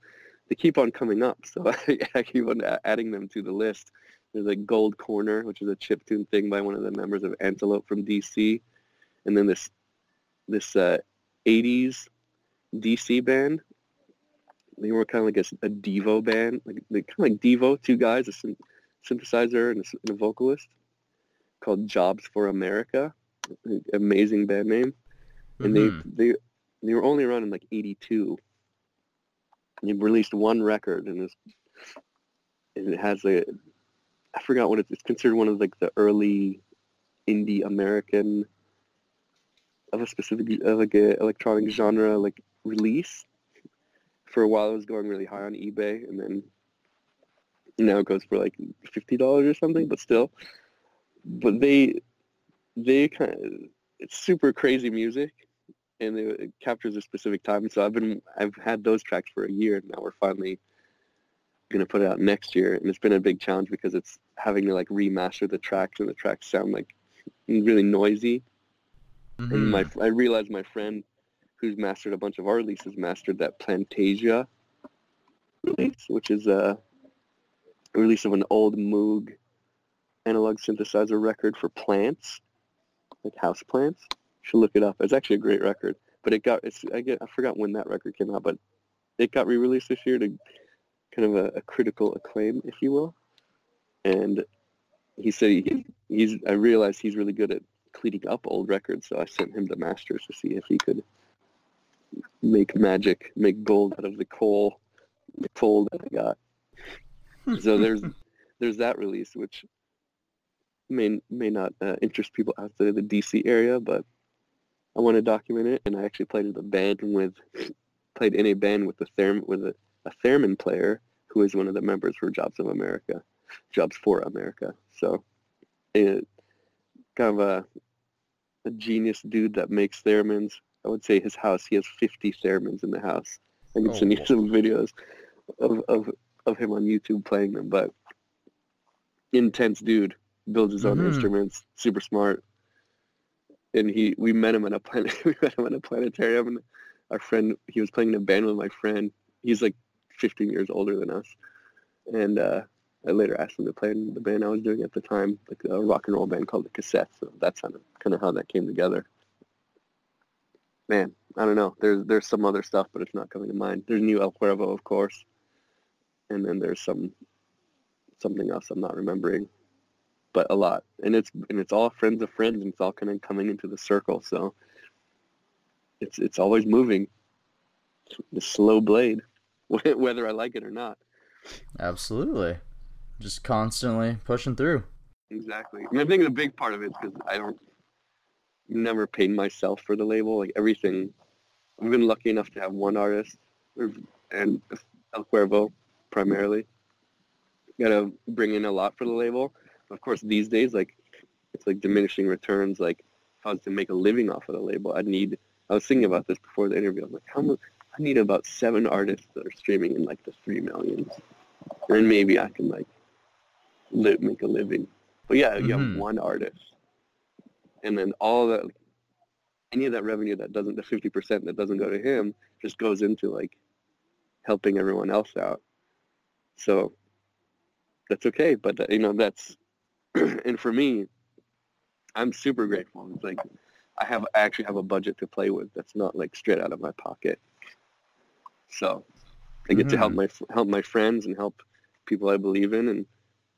they keep on coming up, so I keep on adding them to the list. There's like Gold Corner, which is a chiptune thing by one of the members of Antelope from DC, and then this 80s DC band. They were kind of like a Devo band, like kind of like Devo, two guys, a synthesizer and a vocalist, called Jobs for America. Amazing band name, and they were only around in like 82. They released one record, and it has I forgot what it's considered, one of like the early indie American of a specific like a electronic genre like release. For a while, it was going really high on eBay, and then now it goes for like $50 or something. But still, they kind of, it's super crazy music, and it captures a specific time. So I've had those tracks for a year, and now we're finally gonna put it out next year. And it's been a big challenge because it's having to like remaster the tracks, and the tracks sound like really noisy. And I realized my friend who's mastered a bunch of our releases mastered that Plantasia release, which is a release of an old Moog analog synthesizer record for plants, like house plants. You should look it up. It's actually a great record, but I forgot when that record came out, but it got re-released this year to kind of a critical acclaim, if you will. And he said I realized he's really good at cleaning up old records, so I sent him the masters to see if he could make gold out of the coal that I got. So there's that release, which may not interest people outside of the DC area, but I want to document it. And I actually played in a band with a theremin player who is one of the members for Jobs for America. So kind of a genius dude that makes theremins. I would say his house, he has 50 theremins in the house. I can send you some videos of him on YouTube playing them, but intense dude, builds his own instruments, super smart. And we met him at a planetarium, and our friend, he was playing in a band with my friend. He's like 15 years older than us. And I later asked him to play in the band I was doing at the time, like a rock and roll band called the Cassettes. So that's kind of how that came together. Man, I don't know. There's some other stuff, but it's not coming to mind. There's New El Cuervo, of course, and then there's something else I'm not remembering, but a lot. And it's all friends of friends, and it's all kind of coming into the circle. So it's always moving. The slow blade, whether I like it or not. Absolutely, just constantly pushing through. Exactly. And I think the big part of it is because I never paid myself for the label. Like everything, I've been lucky enough to have one artist, and El Cuervo primarily. Gotta bring in a lot for the label. Of course, these days, like it's like diminishing returns. Like if I was to make a living off of the label, I was thinking about this before the interview. I was like, how much? I need about 7 artists that are streaming in like the 3 millions, and maybe I can like make a living. But yeah, you have one artist. And then all that, any of that revenue the 50% that doesn't go to him, just goes into like helping everyone else out. So that's okay. But that's, and for me, I'm super grateful. It's like I actually have a budget to play with that's not like straight out of my pocket. So I get to help my friends and help people I believe in and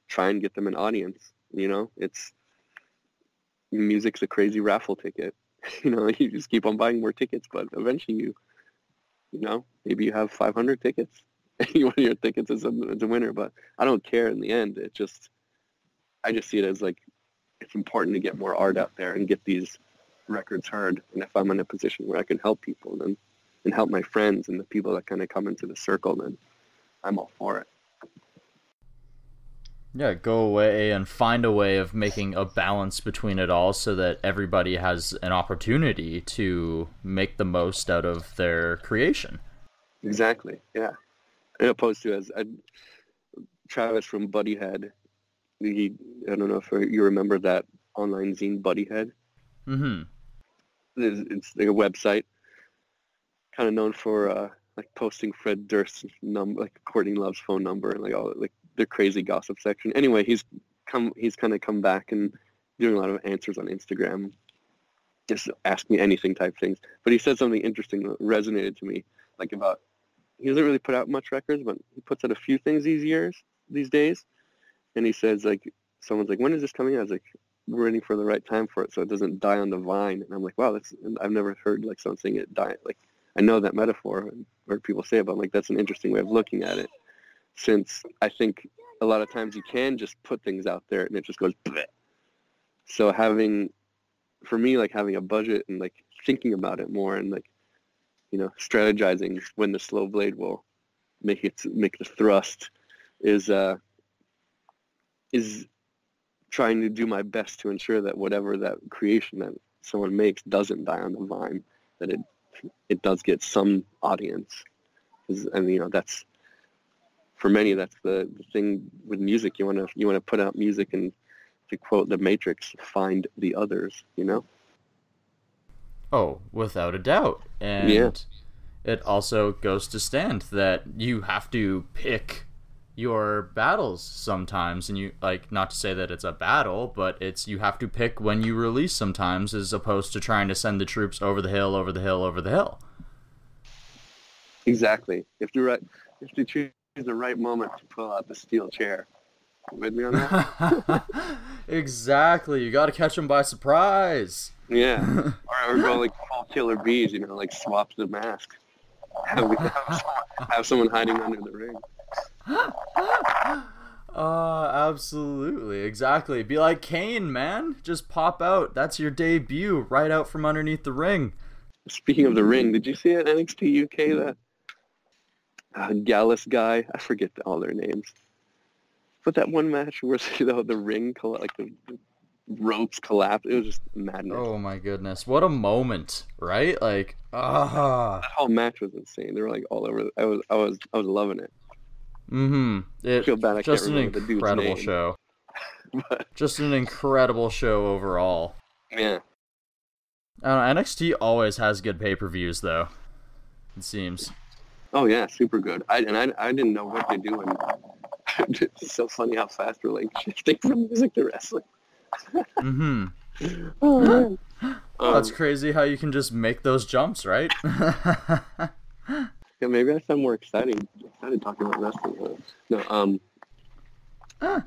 try and get them an audience. It's music's a crazy raffle ticket. You just keep on buying more tickets, but eventually maybe you have 500 tickets. One of your tickets is a winner, but I don't care in the end. I just see it as like it's important to get more art out there and get these records heard. And if I'm in a position where I can help people and help my friends and the people that kind of come into the circle, then I'm all for it. Yeah, go away and find a way of making a balance between it all so that everybody has an opportunity to make the most out of their creation. Exactly, yeah. And opposed to Travis from Buddyhead, I don't know if you remember that online zine Buddyhead. It's like a website, kind of known for like posting Fred Durst's number, like Courtney Love's phone number, and like all like their crazy gossip section. Anyway, he's kind of come back and doing a lot of answers on Instagram, just ask me anything type things. But he said something interesting that resonated to me, like about he doesn't really put out much records, but he puts out a few things these days. And he says, like, someone's like, when is this coming out? I was like, we're waiting for the right time for it so it doesn't die on the vine. And I'm like, wow, I've never heard like someone saying it die. Like, I know that metaphor and heard people say it, but I'm like, that's an interesting way of looking at it. Since I think a lot of times you can just put things out there and it just goes bleh. So for me, like having a budget and like thinking about it more and like, you know, strategizing when the slow blade will make the thrust is trying to do my best to ensure that whatever that creation that someone makes doesn't die on the vine, that it does get some audience. And you know, that's for many, that's the thing with music. You want to put out music and, to quote the Matrix, find the others, you know? Oh, without a doubt. And yeah. It also goes to stand that you have to pick your battles sometimes, and you, like, not to say that it's a battle, but you have to pick when you release sometimes, as opposed to trying to send the troops over the hill, over the hill, over the hill. Exactly. If you choose the right moment to pull out the steel chair. With me on that? Exactly. You got to catch them by surprise. Yeah. or go like full Killer Bees, you know, like swap the mask. Have someone hiding under the ring. Absolutely. Exactly. Be like Kane, man. Just pop out. That's your debut right out from underneath the ring. Speaking of the ring, did you see at NXT UK that Gallus guy? I forget all their names. But that one match where the ring, like the ropes collapsed, it was just madness. Oh my goodness. What a moment, right? Like, That whole match was insane. They were like all over. I was loving it. I feel bad I just can't remember the dude's name. Incredible show. Just an incredible show overall. Yeah. I don't know, NXT always has good pay-per-views, though. It seems. Oh yeah, super good. I didn't know what to do, and it's so funny how fast we're like shifting from music to wrestling. Oh man. That's crazy how you can just make those jumps, right? Yeah, maybe I sound more excited talking about wrestling.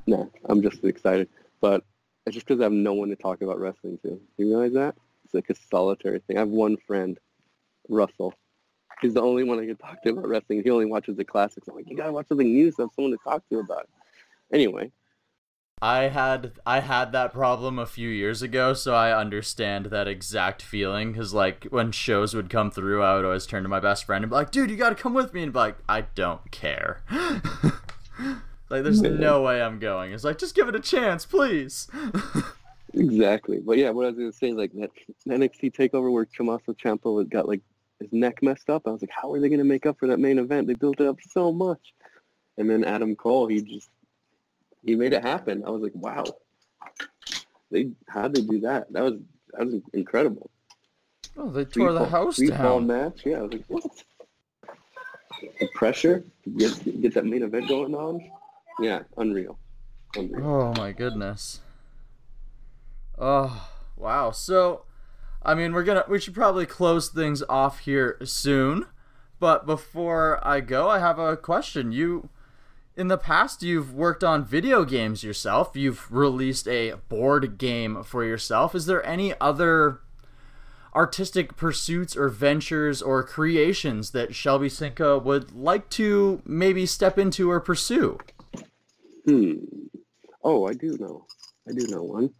No, I'm just excited. But it's just because I have no one to talk about wrestling to. You realize that? It's like a solitary thing. I have one friend, Russell. He's the only one I can talk to about wrestling. He only watches the classics. I'm like, you gotta watch something new so I have someone to talk to about it. Anyway. I had that problem a few years ago, so I understand that exact feeling. Because, like, when shows would come through, I would always turn to my best friend and be like, dude, you gotta come with me. And be like, I don't care. Like, there's no way I'm going. It's like, just give it a chance, please. Exactly. But yeah, what I was going to say, like, that NXT TakeOver where Tommaso Ciampa got, like, his neck messed up. I was like, how are they going to make up for that main event? They built it up so much. And then Adam Cole, he made it happen. I was like, wow. How'd they do that? That was incredible. Oh, they tore the house down. Three-fall match. Yeah, I was like, what? The pressure to get that main event going on? Yeah, unreal. Oh my goodness. Oh, wow. So, I mean, we should probably close things off here soon. But before I go, I have a question. In the past, you've worked on video games yourself. You've released a board game for yourself. Is there any other artistic pursuits or ventures or creations that Shelby Cinca would like to maybe step into or pursue? Oh, I do know one.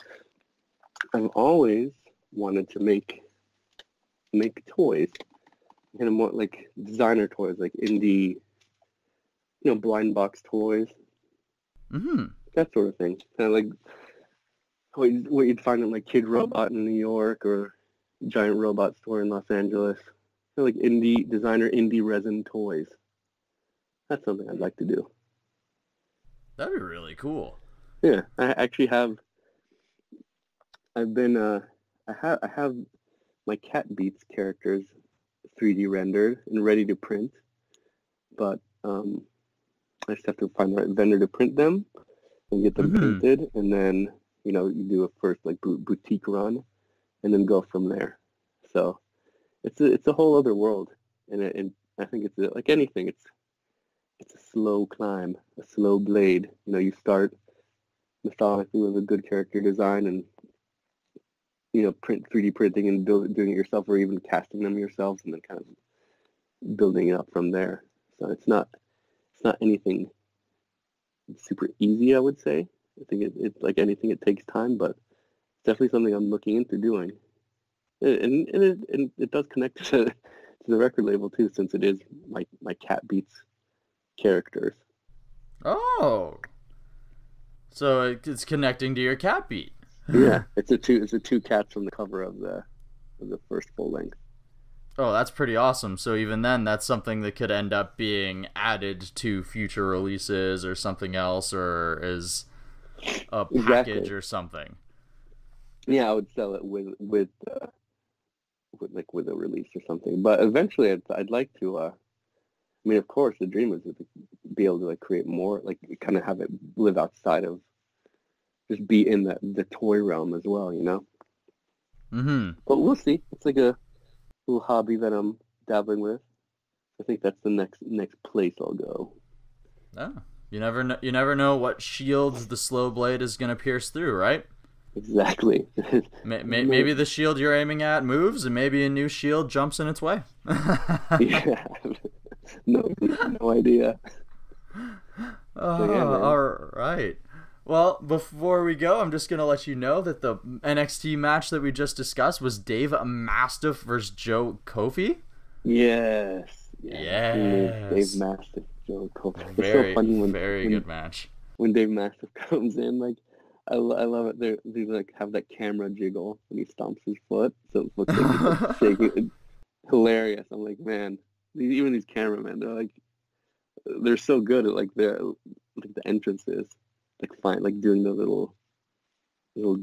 I've always wanted to make toys, kind of more like designer toys, like indie, blind box toys. That sort of thing. Kind of like what you'd find in like Kid Robot in New York or Giant Robot Store in Los Angeles. Kind of like indie resin toys. That's something I'd like to do. That'd be really cool. Yeah, I actually have. I have my my cat beats characters 3D rendered and ready to print, but I just have to find the right vendor to print them and get them printed, and then you do a first like boutique run, and then go from there. So it's a whole other world, and I think it's like anything. It's a slow climb, a slow blade. You start methodically with a good character design, and 3D printing and doing it yourself, or even casting them yourselves, and then kind of building it up from there. So it's not anything super easy, I would say. I think it's like anything, it takes time, but it's definitely something I'm looking into doing. And it does connect to the record label too, since it is my cat beats characters. Oh, so it's connecting to your cat beat. Yeah, it's the two cats from the cover of the first full length. Oh, that's pretty awesome. So even then, that's something that could end up being added to future releases or something else, or is a package or something. Yeah, I would sell it with a release or something. But eventually, I'd like to. I mean, of course, the dream is to be able to like create more, like kind of have it live outside of, just be in the toy realm as well, Mm-hmm. But we'll see. It's like a little hobby that I'm dabbling with. I think that's the next place I'll go. Oh, you never know what shields the slow blade is gonna pierce through, right? Exactly. Maybe the shield you're aiming at moves, and maybe a new shield jumps in its way. Yeah. No idea. Oh, yeah, all right. Well, before we go, I'm just going to let you know that the NXT match that we just discussed was Dave Mastiff versus Joe Kofi. Yes. Dave Mastiff, Joe Kofi. Very, it's so funny when good match. When Dave Mastiff comes in, like, I love it. They like have that camera jiggle when he stomps his foot, so it looks like he's shaking. Hilarious. I'm like, man, even these cameramen, they're so good at like the entrances. Like fine, like doing the little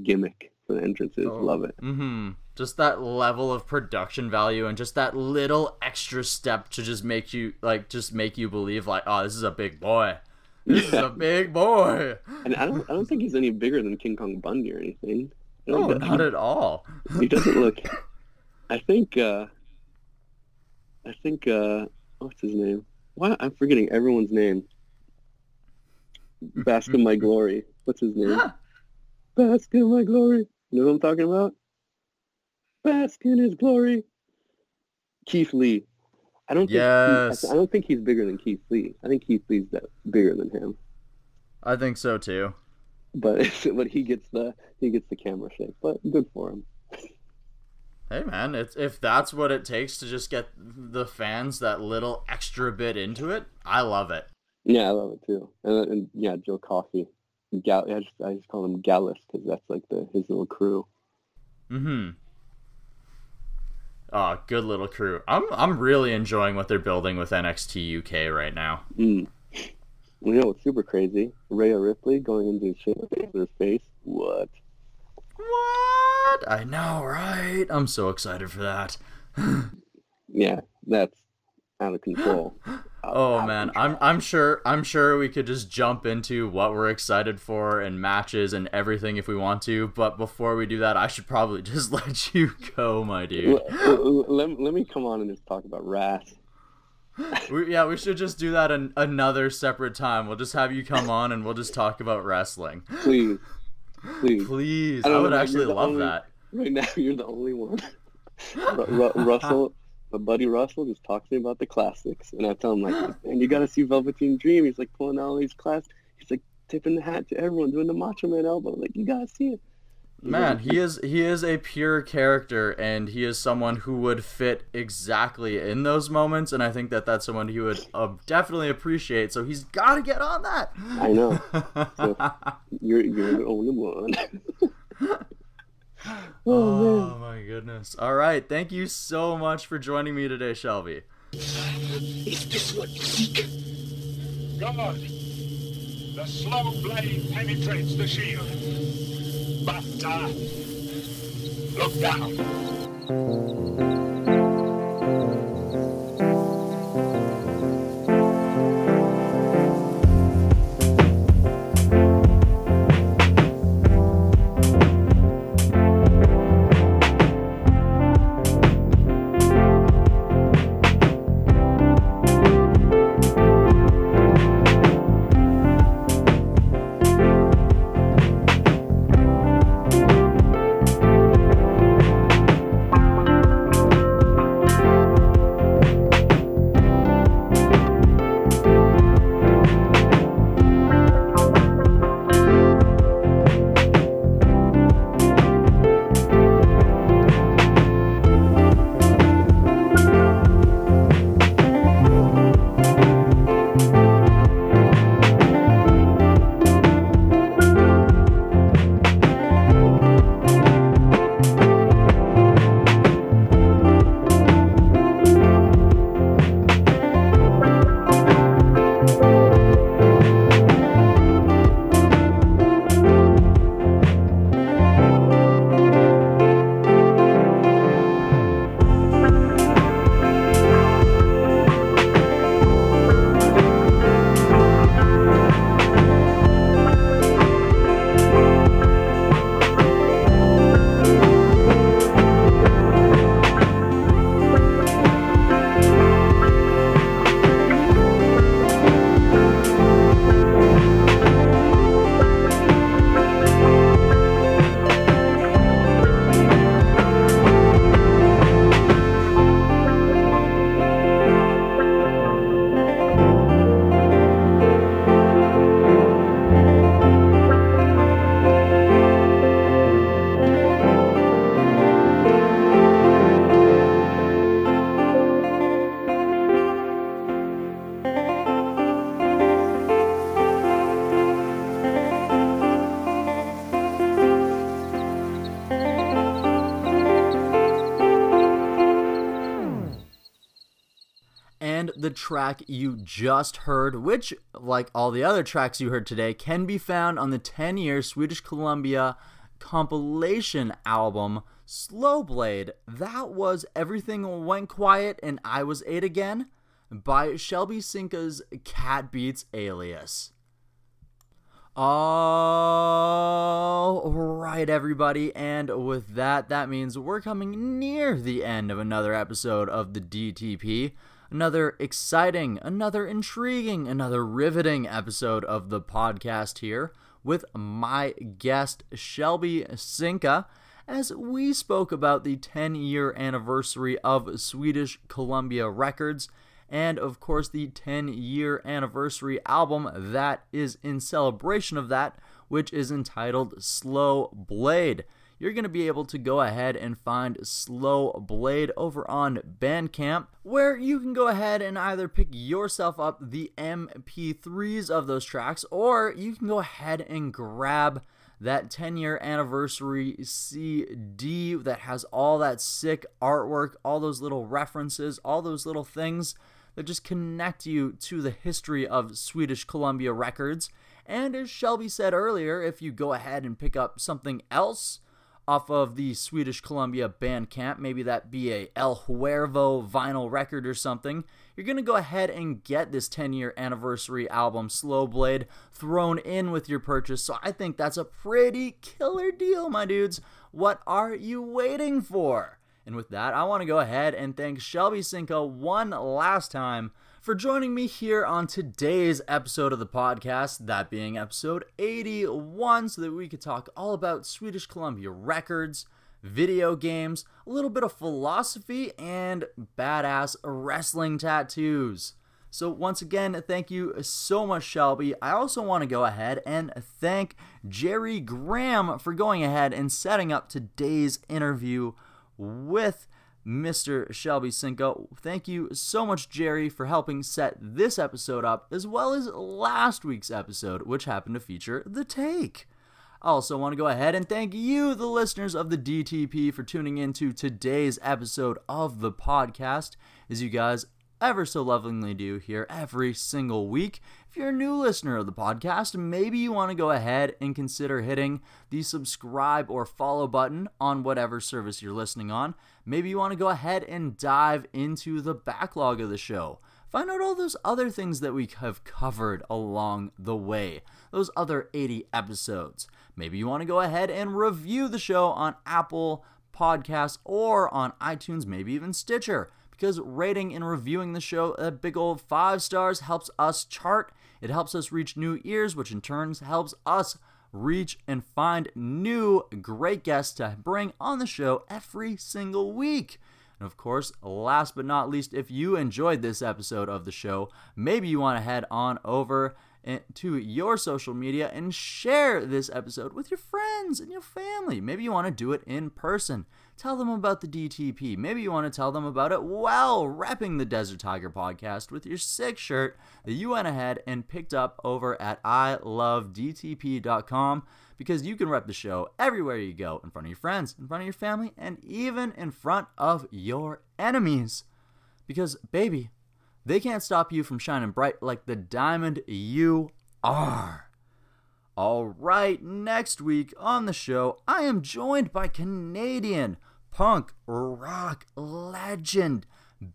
gimmick for the entrances. Love it. Mm-hmm. Just that level of production value and just that little extra step to just make you believe like, oh, this is a big boy. This is a big boy. And I don't think he's any bigger than King Kong Bundy or anything. No, not at all. He doesn't look. I think what's his name? Why I'm forgetting everyone's name. Bask in My Glory. What's his name? Bask in My Glory. You know what I'm talking about? Bask in his glory. Keith Lee. I don't think he's bigger than Keith Lee. I think Keith Lee's bigger than him. I think so too. But he gets the camera shake. But good for him. Hey man, if that's what it takes to just get the fans that little extra bit into it, I love it. Yeah, I love it too. And yeah, Joe Coffey. I just call him Gallus because that's like his little crew. Mm-hmm. Oh, good little crew. I'm really enjoying what they're building with NXT UK right now. It's super crazy. Rhea Ripley going into Shayna Baszler's face. What? I know, right? I'm so excited for that. Yeah, that's out of control. Oh man, I'm sure we could just jump into what we're excited for and matches and everything if we want to, but before we do that, I should probably just let you go, my dude. Let me come on and just talk about Wrath. We should just do that another separate time. We'll just have you come on and we'll just talk about wrestling. Please. I would actually love that. Right now, you're the only one. Russell, my buddy Russell, just talks to me about the classics, and I tell him like, "Man, you got to see Velveteen Dream." He's like pulling out all these classics. He's like tipping the hat to everyone, doing the Macho Man elbow. Like, you gotta see it. Man, he is a pure character, and he is someone who would fit exactly in those moments, and I think that's someone he would definitely appreciate, so he's got to get on that. I know. So, you're the only one. Oh my goodness. All right, thank you so much for joining me today, Shelby. Is this what you seek? God, the slow blade penetrates the shield. But, look down. the track you just heard, which, like all the other tracks you heard today, can be found on the 10-year Swedish Columbia compilation album Slow Blade. That was Everything Went Quiet and I Was 8 Again by Shelby Cinca's Cat Beats alias. All right, everybody, and with that, that means we're coming near the end of another episode of the DTP. Another exciting, another intriguing, another riveting episode of the podcast here with my guest, Shelby Cinca, as we spoke about the 10-year anniversary of Swedish Columbia Records, and of course the 10-year anniversary album that is in celebration of that, which is entitled Slow Blade. You're going to be able to go ahead and find Slow Blade over on Bandcamp, where you can go ahead and either pick yourself up the MP3s of those tracks, or you can go ahead and grab that 10-year anniversary CD that has all that sick artwork, all those little references, all those little things that just connect you to the history of Swedish Columbia Records. And as Shelby said earlier, if you go ahead and pick up something else off of the Swedish Columbia Bandcamp, maybe that be a El Huervo vinyl record or something, you're going to go ahead and get this 10-year anniversary album, Slow Blade, thrown in with your purchase. So I think that's a pretty killer deal, my dudes. What are you waiting for? And with that, I want to go ahead and thank Shelby Cinca one last time for joining me here on today's episode of the podcast, that being episode 81, so that we could talk all about Swedish Columbia Records, video games, a little bit of philosophy, and badass wrestling tattoos. So once again, thank you so much, Shelby. I also want to go ahead and thank Jerry Graham for going ahead and setting up today's interview with Mr. Shelby Cinca. Thank you so much, Jerry, for helping set this episode up, as well as last week's episode, which happened to feature The Take. I also want to go ahead and thank you, the listeners of the DTP, for tuning into today's episode of the podcast, as you guys ever so lovingly do here every single week. If you're a new listener of the podcast, maybe you want to go ahead and consider hitting the subscribe or follow button on whatever service you're listening on. Maybe you want to go ahead and dive into the backlog of the show. Find out all those other things that we have covered along the way, those other 80 episodes. Maybe you want to go ahead and review the show on Apple Podcasts or on iTunes, maybe even Stitcher, because rating and reviewing the show at big old 5 stars helps us chart. It helps us reach new ears, which in turn helps us reach and find new great guests to bring on the show every single week. And of course, last but not least, if you enjoyed this episode of the show, maybe you want to head on over to your social media and share this episode with your friends and your family. Maybe you want to do it in person. Tell them about the DTP. Maybe you want to tell them about it while repping the Desert Tiger podcast with your sick shirt that you went ahead and picked up over at ilovedtp.com, because you can rep the show everywhere you go, in front of your friends, in front of your family, and even in front of your enemies. Because, baby, they can't stop you from shining bright like the diamond you are. All right, next week on the show, I am joined by Canadian punk rock legend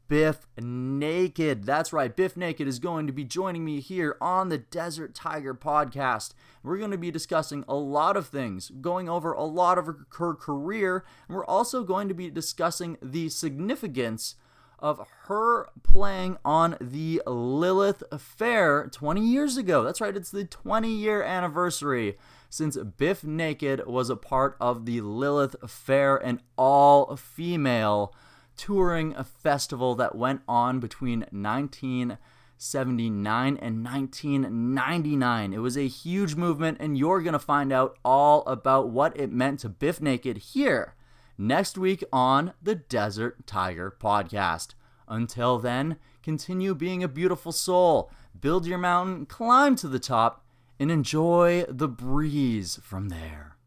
Biff Naked. That's right, Biff Naked is going to be joining me here on the Desert Tiger podcast. We're going to be discussing a lot of things, going over a lot of her career, and we're also going to be discussing the significance of her playing on the Lilith Fair 20 years ago. That's right, it's the 20-year anniversary since Biff Naked was a part of the Lilith Fair, an all-female touring festival that went on between 1979 and 1999. It was a huge movement, and you're going to find out all about what it meant to Biff Naked here next week on the Desert Tiger podcast. Until then, continue being a beautiful soul, build your mountain, climb to the top, and enjoy the breeze from there.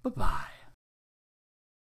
Bye-bye.